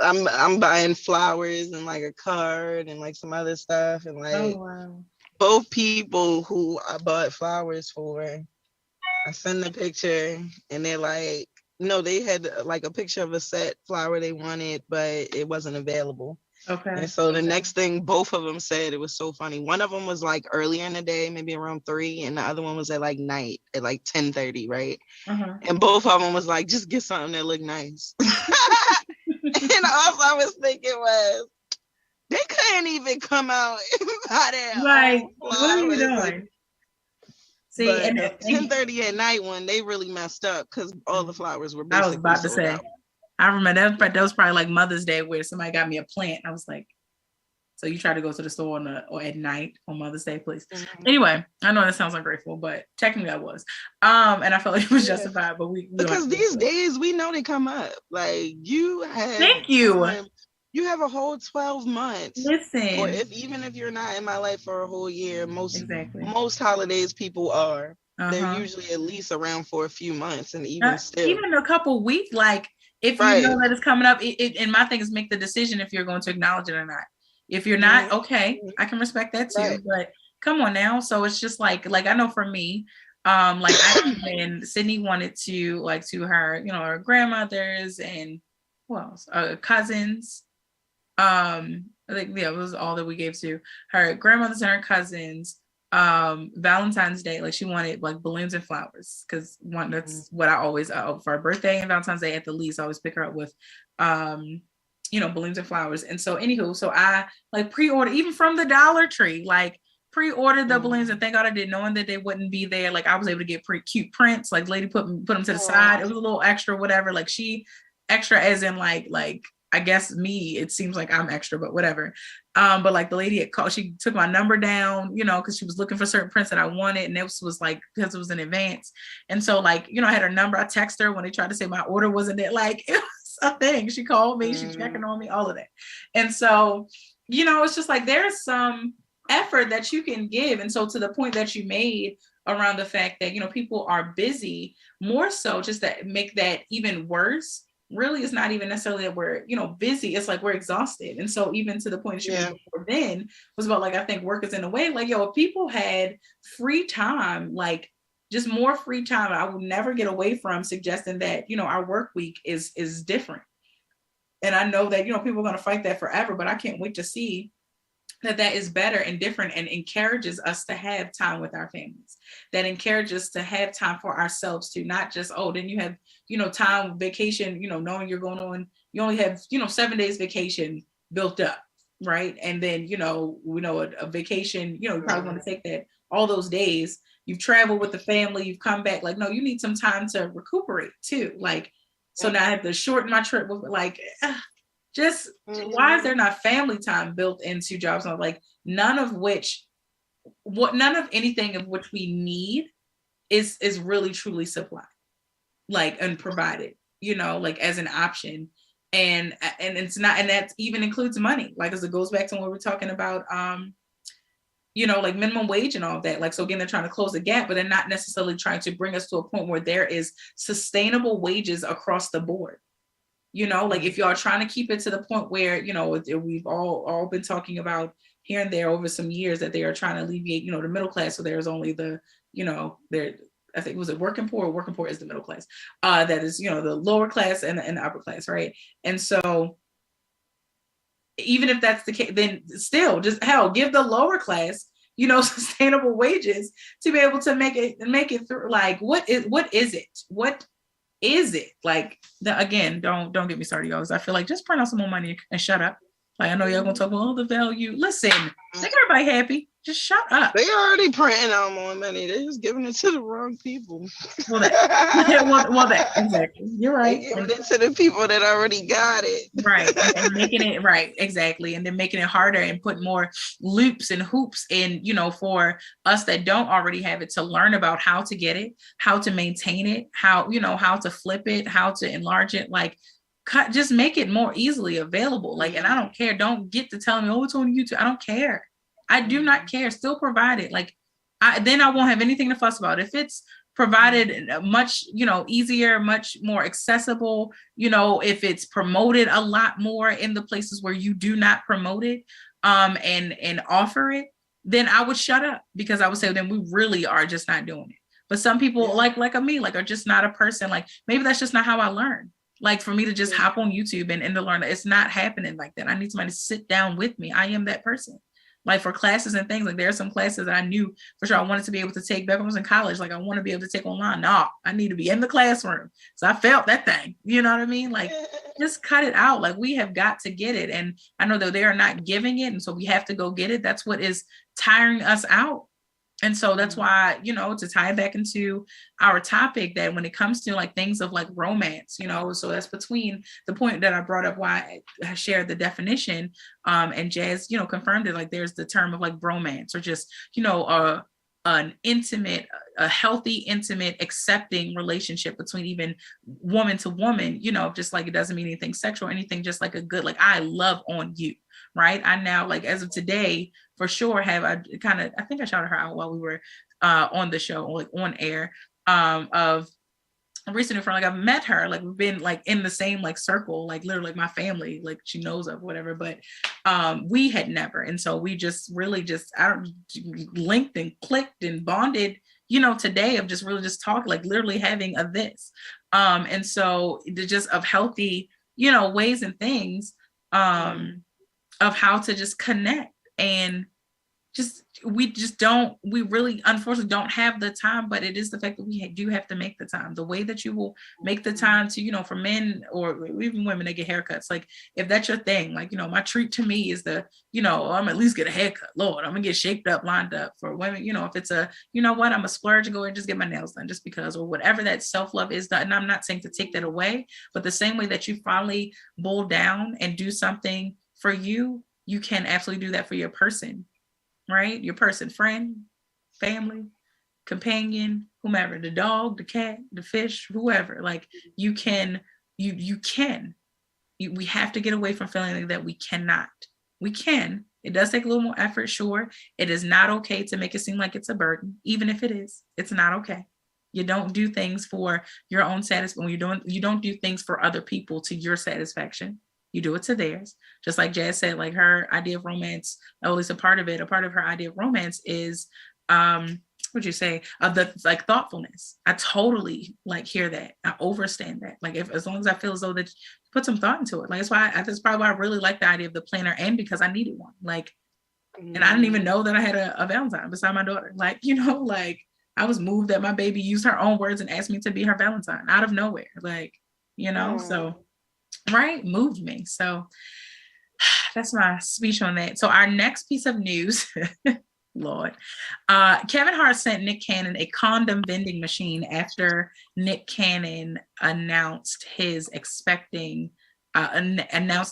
I'm buying flowers and like a card and like some other stuff, and like both people who I bought flowers for, I send the picture and they're like, no, they had like a picture of a set flower they wanted, but it wasn't available. Okay. And so the next thing both of them said, it was so funny. One of them was like earlier in the day, maybe around 3, and the other one was at like night at like 10:30, right? And both of them was like, just get something that look nice. And all I was thinking was, they couldn't even come out and buy that. Like, what are you doing? See, and 10:30 at night when they really messed up because all the flowers were basically. I was about to say, I remember that was probably like Mother's Day where somebody got me a plant. I was like, so you try to go to the store or at night on Mother's Day, please. Mm-hmm. Anyway, I know that sounds ungrateful, but technically I was. And I felt like it was justified, but we because these days we know they come up. Like you have you have a whole 12 months. Listen. Or even if you're not in my life for a whole year, most holidays people are. They're usually at least around for a few months, and even a couple weeks, like if you know that it's coming up, and my thing is make the decision if you're going to acknowledge it or not. If you're not, okay, I can respect that too. But come on now. So it's just like I know for me, like when Sydney wanted to like to her, her grandmothers and who else? Cousins. I think it was all that we gave to her grandmothers and her cousins. Valentine's Day, like she wanted like balloons and flowers because that's what I always for her birthday and Valentine's Day at the least I always pick her up with balloons and flowers. And so anywho, so I like pre-ordered even from the Dollar Tree, like pre-ordered the balloons, and thank God I did, knowing that they wouldn't be there. Like I was able to get pretty cute prints, like lady put them to the side. It was a little extra, whatever. Like she extra as in like I guess me, it seems like I'm extra, but whatever. But like the lady she took my number down, because she was looking for certain prints that I wanted. And this was like, because it was in advance. And so like, I had her number. I texted her when they tried to say my order wasn't there. Like it was a thing. She called me, she checking on me, all of that. And so, it's just like, there's some effort that you can give. And so to the point that you made around the fact that, people are busy, more so just to make that even worse, really it's not even necessarily that we're busy, it's like we're exhausted. And so even to the point that you made before then was about like I think work is in a way like if people had free time, like just more free time, I would never get away from suggesting that our work week is different. And I know that people are going to fight that forever, but I can't wait to see that is better and different and encourages us to have time with our families, that encourages us to have time for ourselves too, not just, oh, then you have, time, vacation, knowing you're going on, you only have, 7 days vacation built up, right? And then, a vacation, you probably want to take that all those days. You've traveled with the family, you've come back, like, no, you need some time to recuperate too. Like, so now I have to shorten my trip with just why is there not family time built into jobs? Like none of anything of which we need is really truly supplied, like, and provided, like as an option. And it's not, and that even includes money, like, as it goes back to when we were talking about, like minimum wage and all of that. Like, so again, they're trying to close the gap, but they're not necessarily trying to bring us to a point where there is sustainable wages across the board. Like if y'all are trying to keep it to the point where, we've all been talking about here and there over some years that they are trying to alleviate, the middle class. So there's only the, I think, was it working poor? Working poor is the middle class. That is, the lower class and the upper class, right? And so even if that's the case, then still just give the lower class, sustainable wages to be able to make it through. Like, what is it? Like, again, don't get me started, y'all. I feel like just print out some more money and shut up. Like, I know y'all gonna talk about all the value. Listen, make everybody happy. Just shut up. They already printing out more money. They're just giving it to the wrong people. Well, that exactly. You're right. They're giving it to the people that already got it. Right, and making it right, exactly, and then making it harder and put more loops and hoops in, for us that don't already have it to learn about how to get it, how to maintain it, how to flip it, how to enlarge it, like. Just make it more easily available. Like, and I don't care. Don't get to telling me, oh, it's on YouTube. I don't care. I do not care. Still provide it. Like, then I won't have anything to fuss about. If it's provided much, easier, much more accessible, if it's promoted a lot more in the places where you do not promote it, and offer it, then I would shut up, because I would say, then we really are just not doing it. But some people like me, like, are just not a person. Like, maybe that's just not how I learn. Like, for me to just hop on YouTube and to learn, it's not happening like that. I need somebody to sit down with me. I am that person. Like, for classes and things, like, there are some classes that I knew for sure I wanted to be able to take back when I was in college. Like, I want to be able to take online. No, I need to be in the classroom. So I felt that thing. You know what I mean? Like, just cut it out. Like, we have got to get it. And I know that they are not giving it. And so we have to go get it. That's what is tiring us out. And so that's why, to tie it back into our topic, that when it comes to like things of like romance, so that's between the point that I brought up, why I shared the definition, and Jazz, confirmed it. Like, there's the term of like romance, or just, an intimate, a healthy, intimate, accepting relationship between even woman to woman, just like, it doesn't mean anything sexual or anything, just like a good, like, I love on you. Right. I now, like, as of today, for sure, I think I shouted her out while we were on the show, like on air, of a recent friend. Like, I've met her, like, we've been like in the same like circle, like literally like my family, like she knows of whatever, but we had never. And so we just really linked and clicked and bonded, today, of just really just talking, like literally having a this. And so just of healthy, ways and things, of how to just connect, and we really unfortunately don't have the time. But it is the fact that we do have to make the time, the way that you will make the time to, for men or even women, they get haircuts. Like, if that's your thing, like, my treat to me is I'm at least get a haircut. Lord, I'm gonna get shaped up, lined up. For women, if it's I'm a splurge and go and just get my nails done just because, or whatever that self-love is. And I'm not saying to take that away, but the same way that you finally boil down and do something for you, you can absolutely do that for your person, right? Your person, friend, family, companion, whomever, the dog, the cat, the fish, whoever. Like, we have to get away from feeling that we cannot. We can. It does take a little more effort, sure. It is not okay to make it seem like it's a burden. Even if it is, it's not okay. You don't do things for your own satisfaction. You don't do things for other people to your satisfaction. You do it to theirs. Just like Jazz said, like, her idea of romance, or at least a part of her idea of romance is, what'd you say, of the like thoughtfulness. I totally like hear that. I understand that. Like, as long as I feel as though that you put some thought into it. Like, that's probably why I really like the idea of the planner, and because I needed one. Like, And I didn't even know that I had a Valentine beside my daughter. Like, like I was moved that my baby used her own words and asked me to be her Valentine out of nowhere. Like, so, right, moved me. So that's my speech on that. So our next piece of news, Lord, Kevin Hart sent Nick Cannon a condom vending machine after Nick Cannon announced announced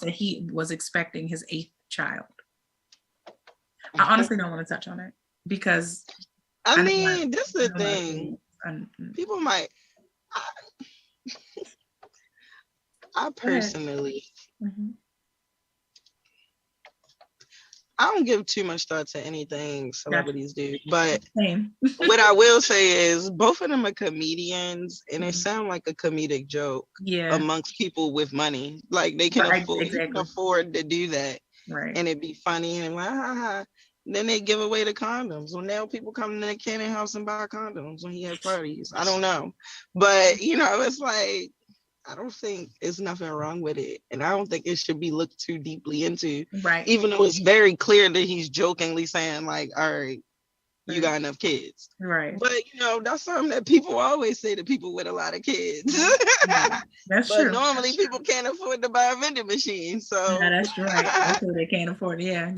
that he was expecting his 8th child. I honestly don't want to touch on it because I mean, that's the thing. People might. I personally, I don't give too much thought to anything celebrities do, but what I will say is both of them are comedians, and it sounds like a comedic joke amongst people with money. Like they can afford to do that, right? And it'd be funny and like, ha, ha. Then they give away the condoms. So now people come to the Cannon house and buy condoms when he has parties. I don't know, but it's like, I don't think there's nothing wrong with it. And I don't think it should be looked too deeply into. Right. Even though it's very clear that he's jokingly saying like, all right, you got enough kids. Right. But that's something that people always say to people with a lot of kids. That's true. But normally people can't afford to buy a vending machine. So that's right. That's what they can't afford. Yeah.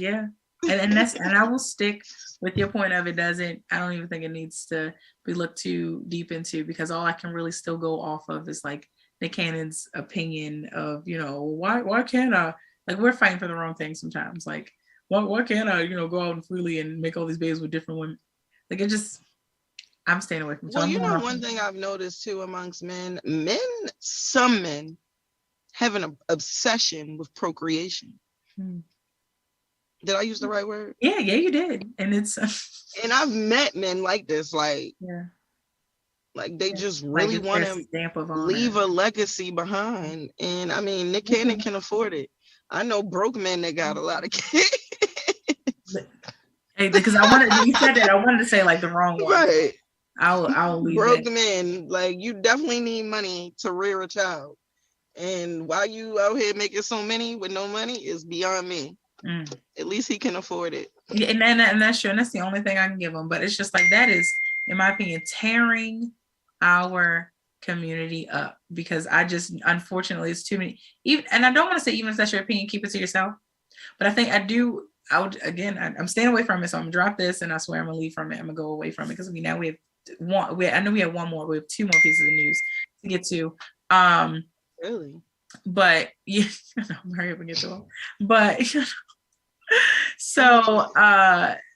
And I will stick with your point of I don't even think it needs to be looked too deep into, because all I can really still go off of is like Nick Cannon's opinion of, why can't I, like, we're fighting for the wrong thing sometimes. Like, why can't I, go out and freely and make all these babies with different women? Like, I'm staying away from it. Well, one thing I've noticed too amongst some men have an obsession with procreation. Did I use the right word? Yeah, you did. And it's and I've met men like this, like they just really want to leave a legacy behind. And I mean, Nick Cannon can afford it. I know broke men that got a lot of kids. Hey, because you said that, I wanted to say like the wrong one. Right. I'll leave broke men, like, you definitely need money to rear a child. And why you out here making so many with no money is beyond me. At least he can afford it. Yeah, and that's true. And that's the only thing I can give him. But it's just like, that is, in my opinion, tearing our community up, because unfortunately, it's too many. And I don't want to say, even if that's your opinion, keep it to yourself. But I think I'm staying away from it. So I'm gonna drop this, and I swear I'm gonna leave from it. I'm gonna go away from it, because I know we have one more. We have 2 more pieces of news to get to. Really? But yeah, hurry up and get to them. But so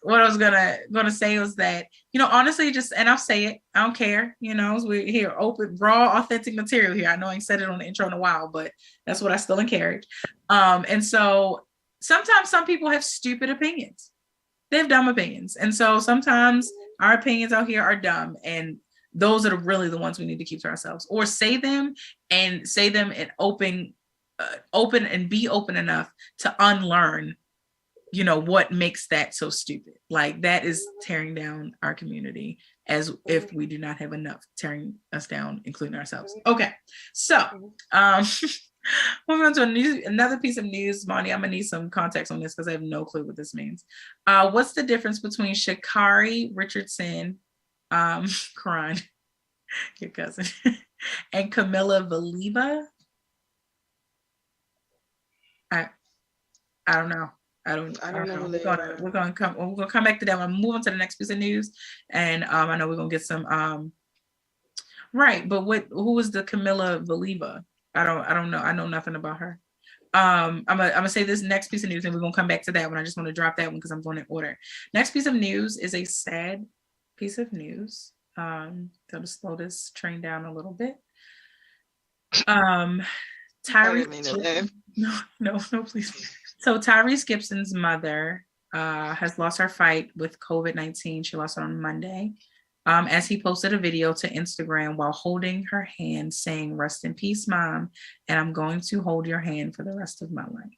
what I was gonna say was that, honestly, and I'll say it, I don't care, we're here, open, raw, authentic material here. I know I ain't said it on the intro in a while, but that's what I still encourage. And so sometimes some people have stupid opinions. They have dumb opinions. And so sometimes our opinions out here are dumb, and those are really the ones we need to keep to ourselves, or say them in open and be open enough to unlearn, what makes that so stupid. Like, that is tearing down our community, as if we do not have enough tearing us down, including ourselves. Okay. So, moving on to another piece of news, Monty. I'm gonna need some context on this because I have no clue what this means. What's the difference between Sha'Carri Richardson, Karan, your cousin, and Camilla Valieva? I don't know. I don't know. We're gonna come back to that one. Move on to the next piece of news, and I know we're gonna get some right. But who was the Camilla Valieva? I don't know. I know nothing about her. I'm gonna say this next piece of news, and we're gonna come back to that one. I just want to drop that one because I'm going in order. Next piece of news is a sad piece of news. Gotta slow this train down a little bit. Tyrese. No, please. So Tyrese Gibson's mother has lost her fight with COVID-19. She lost it on Monday, as he posted a video to Instagram while holding her hand, saying, "Rest in peace, Mom, and I'm going to hold your hand for the rest of my life."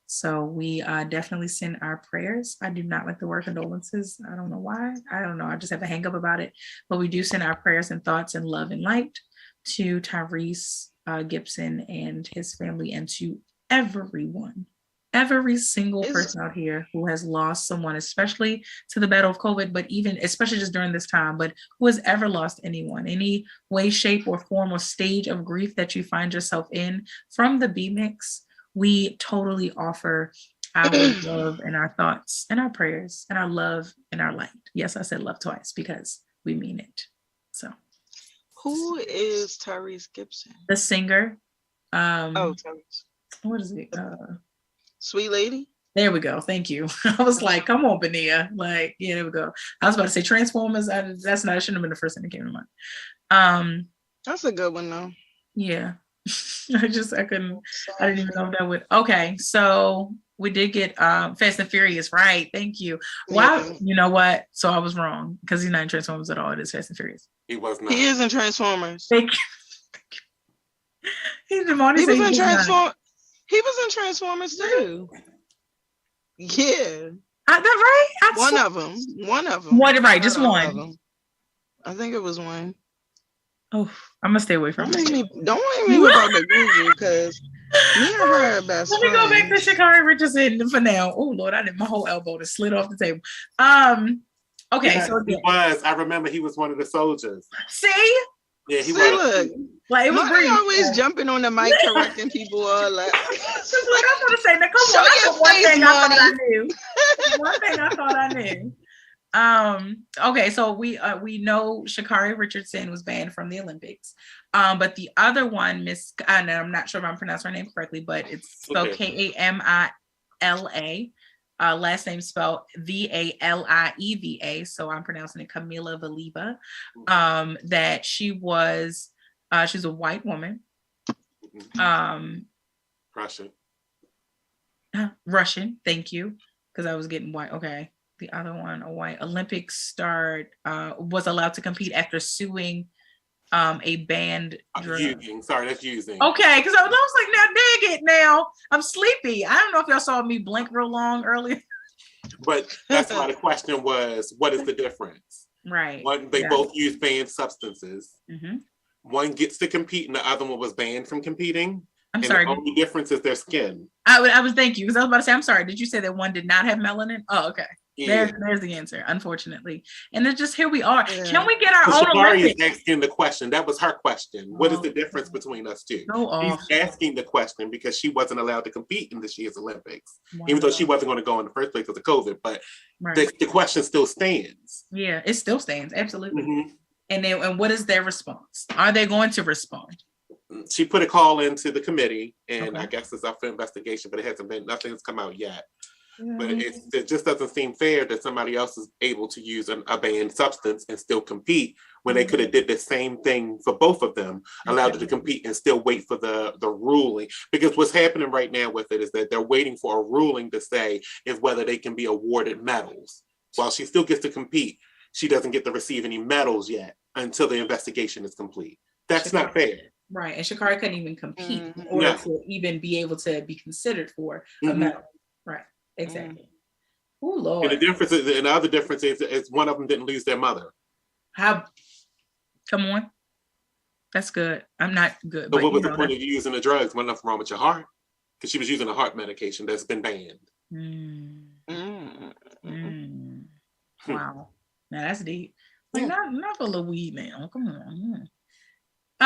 So we definitely send our prayers. I do not like the word condolences. I don't know why. I don't know. I just have a hang up about it. But we do send our prayers and thoughts and love and light to Tyrese Gibson and his family, and to everyone every single person out here who has lost someone, especially to the battle of COVID, but even especially just during this time, but who has ever lost anyone, any way, shape, or form or stage of grief that you find yourself in, from the B Mix, we totally offer our love and our thoughts and our prayers and our love and our light. Yes, I said love twice because we mean it. So, who is Tyrese Gibson? the singer. Tyrese. What is it? Sweet Lady. There we go. Thank you. I was like, come on, Benia. Like, yeah, there we go. I was about to say Transformers. That's not, it shouldn't have been the first thing that came to mind. That's a good one though. Yeah. I didn't even know if that would. Okay, so we did get Fast and Furious, right? Thank you. Wow. Yeah. You know what? So I was wrong because he's not in Transformers at all. It is Fast and Furious. He was not. He is in Transformers. Thank you. He was in Transformers too. Yeah. That right? One of them. One, right? Just one. I think it was one. Oh, I'm gonna stay away from it. Don't make me about the Google because me and her are best Let me go back to friends. Sha'Carri Richardson for now. Oh Lord, my whole elbow just slid off the table. Okay, Yeah, so he was. I remember he was one of the soldiers. See? Yeah, he See, was. look, Like, it was Monty brief. always jumping on the mic correcting people all like. Just like I'm gonna say, now come Show on, that's your the one face, thing I thought I Monty. knew. One thing I thought I knew. Okay, so we know Sha'Carri Richardson was banned from the Olympics. But the other one, and I'm not sure if I'm pronouncing her name correctly, but it's spelled Kamila. Last name spelled Valieva. So I'm pronouncing it Camila Valieva. That she's a white woman. Russian, thank you. Because I was getting white. Okay. The other one, a white Olympic star, was allowed to compete after suing a banned drug. That's using. Okay, because I was like, now dig it now. I'm sleepy. I don't know if y'all saw me blink real long earlier. But that's why the question was, what is the difference? Right. They both use banned substances. Mm-hmm. One gets to compete and the other one was banned from competing. I'm sorry. The only difference is their skin. I was thank you because I was about to say, I'm sorry. Did you say that one did not have melanin? Oh, okay. Yeah. There's the answer, unfortunately. And it's just here we are. Yeah. Can we get our own Olympics? Is asking the question. That was her question. What is the difference between us two? He's asking the question because she wasn't allowed to compete in this year's Olympics, even though she wasn't going to go in the first place because of COVID. But the question still stands. Yeah, it still stands. Absolutely. Mm-hmm. And what is their response? Are they going to respond? She put a call into the committee, and I guess it's up for investigation, but nothing has come out yet. But it just doesn't seem fair that somebody else is able to use a banned substance and still compete when they could have did the same thing for both of them, allowed them to compete and still wait for the ruling. Because what's happening right now with it is that they're waiting for a ruling to say if whether they can be awarded medals. While she still gets to compete, she doesn't get to receive any medals yet until the investigation is complete. That's not fair. Right, and Sha'Carri couldn't even compete in order to even be able to be considered for a medal. Right. Exactly. Oh Lord. And the other difference is one of them didn't lose their mother. How? Come on. That's good. I'm not good. But what was the point of you using the drugs? Wasn't nothing wrong with your heart? Because she was using a heart medication that's been banned. Wow. Now that's deep. Like not for the weed now. Come on.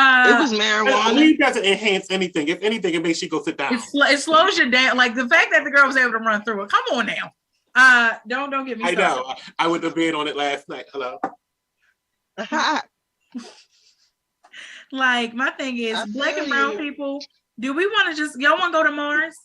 It was marijuana. Weed doesn't enhance anything. If anything, it makes you go sit down. It slows you down. Like the fact that the girl was able to run through it. Come on now. Don't get me started. I know. I went to bed on it last night. Hello. Like my thing is, black and brown people. Do we want to y'all want to go to Mars?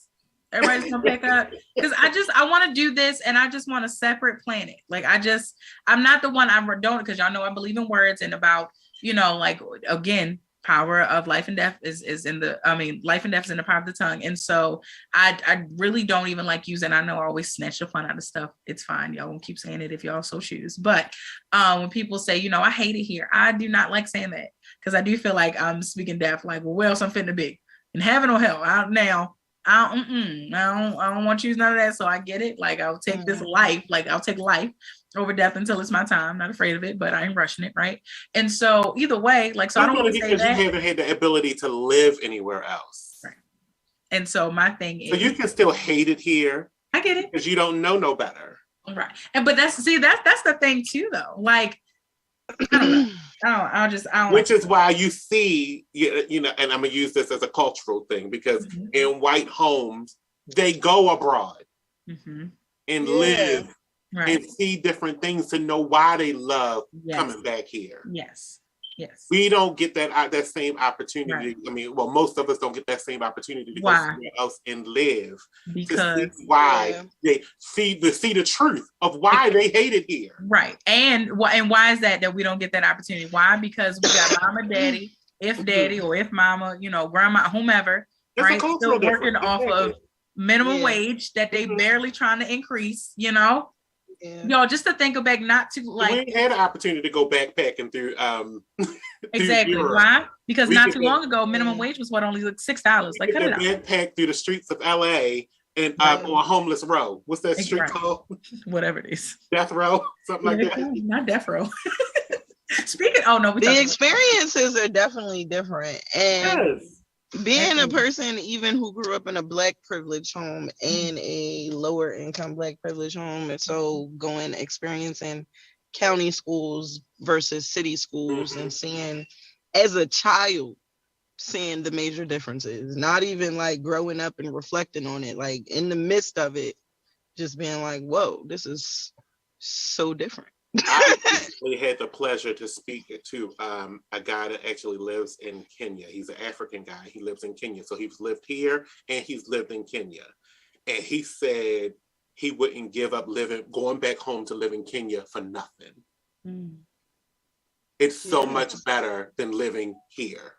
Everybody's gonna pick up because I want to do this and I just want a separate planet. Like I'm not the one I don't because y'all know I believe in words and about like again. Power of life and death is in life and death is in the power of the tongue. And so I really don't even like using, I know I always snatch the fun out of stuff. It's fine. Y'all won't keep saying it if y'all so choose. But when people say, I hate it here, I do not like saying that because I do feel like I'm speaking deaf, like, well, where else I'm fitting to be? In heaven or hell? I don't want to use none of that. So I get it. Like I'll take this life, like I'll take life over death until it's my time. Not afraid of it, but I ain't rushing it, right? And so either way, like so I don't want to say that you haven't had the ability to live anywhere else. Right. And so my thing is, so you can still hate it here. I get it because you don't know no better, right? And but that's the thing too, though. Like I don't know. I don't. Which is why you see, you know, and I'm gonna use this as a cultural thing because in white homes they go abroad and live and see different things to know why they love coming back here. Yes. We don't get that same opportunity. Right. I mean, well, most of us don't get that same opportunity to go somewhere else and live because to see why they see the truth of why they hate it here. Right. And why is that we don't get that opportunity? Why? Because we got mama, daddy, if daddy or if mama, you know, grandma, whomever, it's right? Still working off of minimum wage that they barely trying to increase, you know. Yo, just to think back, not to like we ain't had an opportunity to go backpacking through exactly through why? Because not too long ago, minimum wage was only like $6. Like cut it out. Backpack through the streets of LA and on Homeless Row. What's that street called? Whatever it is. Death Row, something like that. Not Death Row. Speaking, the experiences are definitely different, and being a person even who grew up in a Black privilege home and a lower income Black privilege home, and so experiencing county schools versus city schools and seeing as a child, seeing the major differences, not even like growing up and reflecting on it, like in the midst of it, just being like, whoa, this is so different. I actually had the pleasure to speak to a guy that actually lives in Kenya. He's an African guy. He lives in Kenya. So he's lived here and he's lived in Kenya. And he said he wouldn't give up going back home to live in Kenya for nothing. It's so much better than living here.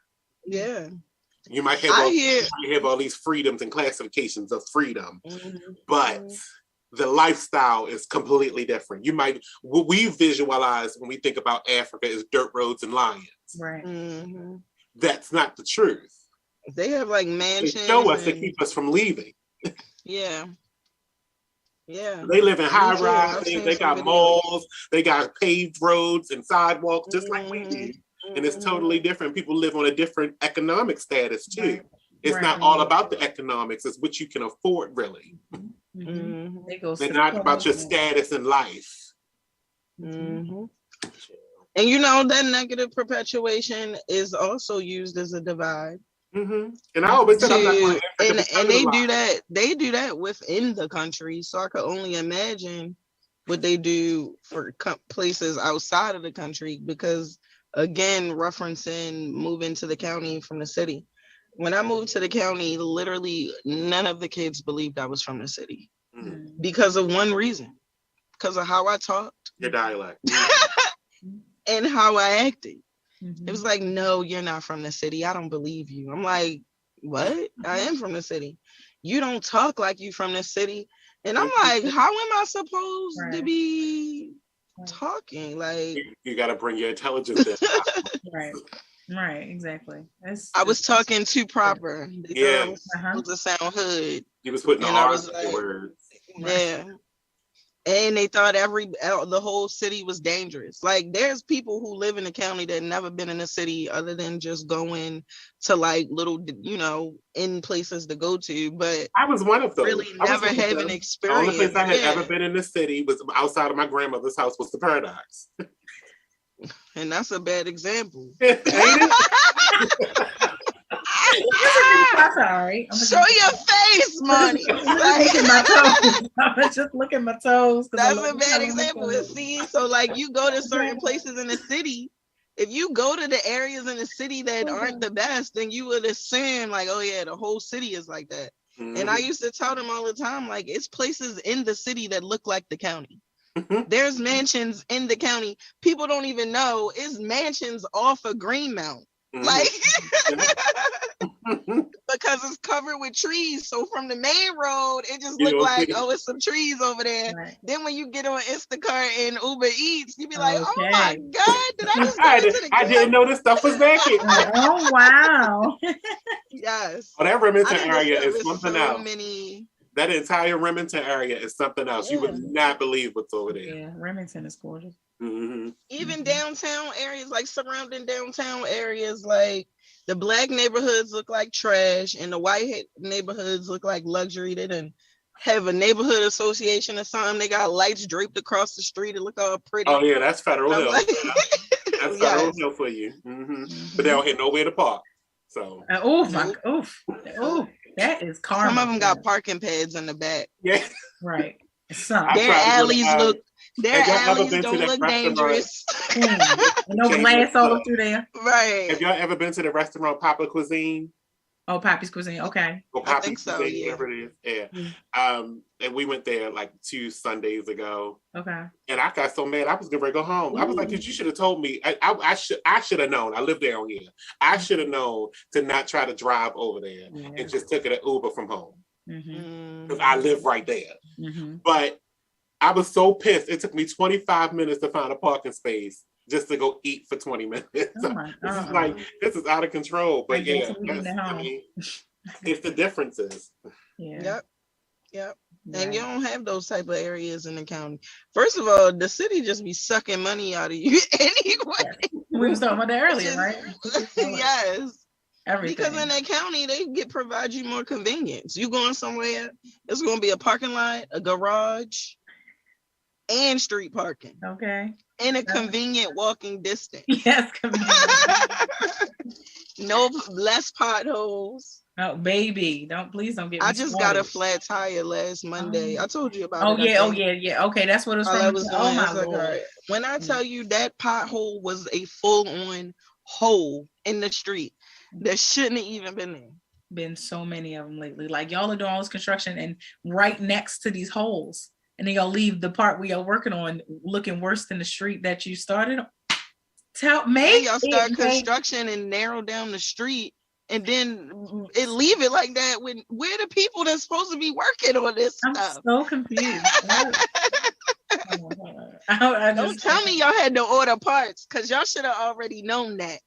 Yeah. You might have all these freedoms and classifications of freedom, but the lifestyle is completely different. What we visualize when we think about Africa is dirt roads and lions. Right. That's not the truth. They have like mansions. They show us to keep us from leaving. Yeah. They live in high rises. They got malls. They got paved roads and sidewalks, just like we do. And it's totally different. People live on a different economic status too. Right. It's not all about the economics. It's what you can afford, really. They're not about your status in life. And you know that negative perpetuation is also used as a divide. And I always said I'm not going to and they do that within the country. So I could only imagine what they do for places outside of the country, because again, referencing moving to the county from the city. When I moved to the county, literally none of the kids believed I was from the city because of one reason, because of how I talked, your dialect, and how I acted. It was like, no, you're not from the city. I don't believe you. I'm like, what? I am from the city. You don't talk like you from the city. And I'm like, how am I supposed to be talking? Like, you got to bring your intelligence in. Right, exactly. I was talking too proper. I was supposed to sound hood. He was putting R's in words. Yeah. And they thought the whole city was dangerous. Like, there's people who live in the county that never been in a city other than just going to like little, you know, in places to go to. But I was one of those. Really never have an experience. The only place I had ever been in the city was outside of my grandmother's house was the Paradox. And that's a bad example. Sorry. Show your face, money. I'm just looking at my toes. That's a bad example. See, so like you go to certain places in the city. If you go to the areas in the city that aren't the best, then you would assume like, oh yeah, the whole city is like that. And I used to tell them all the time, like, it's places in the city that look like the county. There's mansions in the county. People don't even know it's mansions off of Greenmount. Like, because it's covered with trees. So from the main road, it just looked like, oh, it's some trees over there. Right. Then when you get on Instacart and Uber Eats, you be like, oh my God, did I just go into the I didn't know this stuff was back here. Oh, wow. Yes. Oh, that Remington area is something else. That entire Remington area is something else. You would not believe what's over there. Yeah, Remington is gorgeous. Even downtown areas, like surrounding downtown areas, like The black neighborhoods look like trash, and the white neighborhoods look like luxury. They didn't have a neighborhood association or something. They got lights draped across the street. It look all pretty. Oh yeah, that's Federal Hill. Like, That's Federal Hill for you. But they don't hit nowhere to park. So. That is karma. Some of them got parking pads in the back. Yeah. Right. Some. Their alleys don't look dangerous. No glass all up through there. Right. Have y'all ever been to the restaurant Papa Cuisine? Oh, Poppy's Cuisine. Okay. Or I think so. Cuisine, Yeah. whatever it is. Yeah. And we went there like 2 Sundays ago. Okay. And I got so mad. I was gonna go home. I was like, you should have told me. I should have known. I live down here. I should have known to not try to drive over there and just took it an Uber from home. Because I live right there. But I was so pissed. It took me 25 minutes to find a parking space just to go eat for 20 minutes. This is out of control. But yeah, it's the differences. Yeah. Yep. And you don't have those type of areas in the county. First of all, the city just be sucking money out of you anyway. We was talking about that earlier, right? Yes. Everything. Because in that county, they provide you more convenience. You going somewhere, it's going to be a parking lot, a garage, and street parking. Okay. In a convenient walking distance. Yes, convenient. No less potholes. Oh, baby, please don't get me I just got a flat tire last Monday. I told you about it. Oh yeah. Okay, that's what it was from. I was doing. Oh my Lord. When I tell you that pothole was a full-on hole in the street that shouldn't have even been there. Been so many of them lately. Like y'all are doing all this construction and right next to these holes. And then y'all leave the part where y'all working on looking worse than the street that you started. Y'all start construction and narrow down the street, and then leave it like that. Where the people that's supposed to be working on this stuff? I'm so confused. Don't tell me y'all had to order parts, because y'all should have already known that.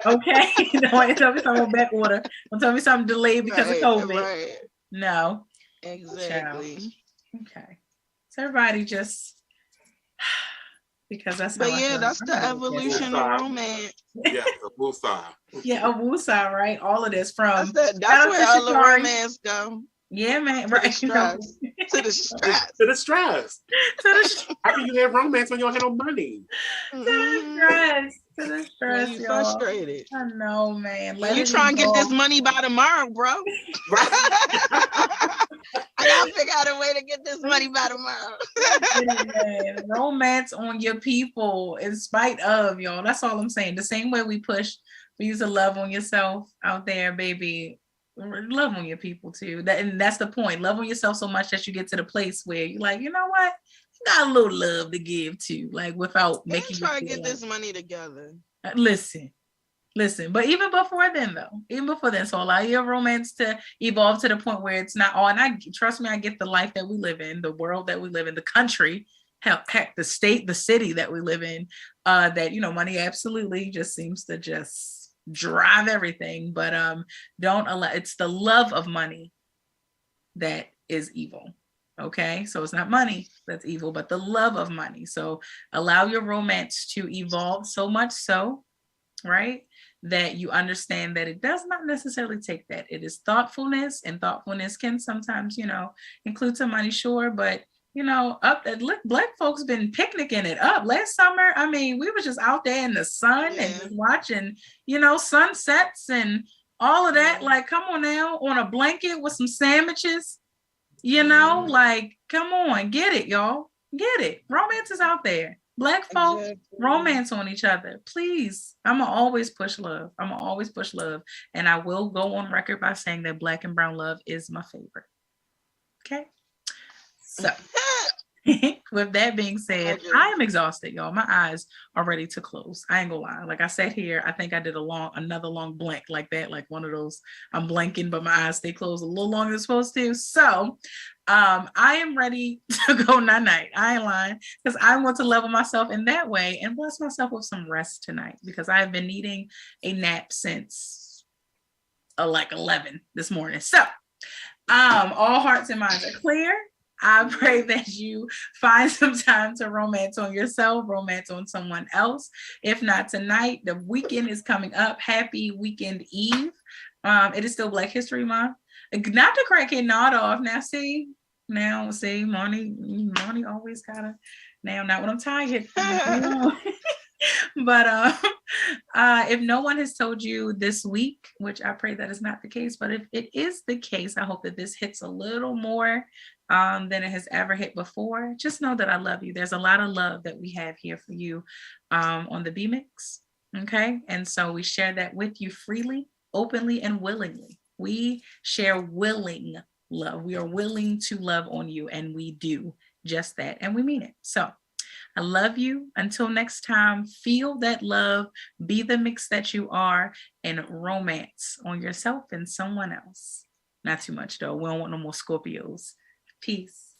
Okay, don't tell me something back order. Don't tell me something delayed because of COVID. Right. No. Exactly. Child. Okay. So everybody just because that's that's the evolution of romance. Yeah, the woosah. Yeah, a woosah, right? All of this from that's where all the romance go. Yeah, man. Right. To the stress. To the stress. How can you have romance when you don't have no money? To the stress. You frustrated. I know, man. You trying to get this money by tomorrow, bro. I gotta figure out a way to get this money by tomorrow. Romance on your people in spite of, y'all. That's all I'm saying. The same way we push for you to love on yourself out there, baby. Love on your people too. And that's the point. Love on yourself so much that you get to the place where you're like, you know what? You got a little love to give too, like without making. Try to get this money together. Listen. But even before then, so allow your romance to evolve to the point where it's not all. And trust me, I get the life that we live in, the world that we live in, the country, heck, the state, the city that we live in. That money absolutely just seems to just drive everything, but don't allow. It's the love of money that is evil. Okay, so it's not money that's evil, but the love of money. So allow your romance to evolve so much so, right, that you understand that it does not necessarily take that. It is thoughtfulness, and thoughtfulness can sometimes include some money, sure, but Black folks been picnicking it up last summer. I mean, we were just out there in the sun and just watching, sunsets and all of that. Like, come on now, on a blanket with some sandwiches, like, come on, get it, y'all. Get it. Romance is out there. Black folk, romance on each other. Please. I'm going to always push love. And I will go on record by saying that Black and brown love is my favorite. Okay. So with that being said, I am exhausted, y'all. My eyes are ready to close. I ain't gonna lie. Like I sat here, I think I did another long blink like that, like one of those, I'm blinking, but my eyes stay closed a little longer than supposed to. So I am ready to go night-night. I ain't lying, because I want to level myself in that way and bless myself with some rest tonight, because I've been needing a nap since like 11 this morning. So all hearts and minds are clear. I pray that you find some time to romance on yourself, romance on someone else. If not tonight, the weekend is coming up. Happy weekend eve. It is still Black History Month. Not to crack it nod off. Now see, Marnie always gotta. Now, not when I'm tired. But if no one has told you this week, which I pray that is not the case, but if it is the case, I hope that this hits a little more than it has ever hit before. Just know that I love you. There's a lot of love that we have here for you on the B Mix. Okay. And so we share that with you freely, openly, and willingly. We share willing love. We are willing to love on you, and we do just that. And we mean it. So I love you. Until next time, feel that love, be the mix that you are, and romance on yourself and someone else. Not too much, though. We don't want no more Scorpios. Peace.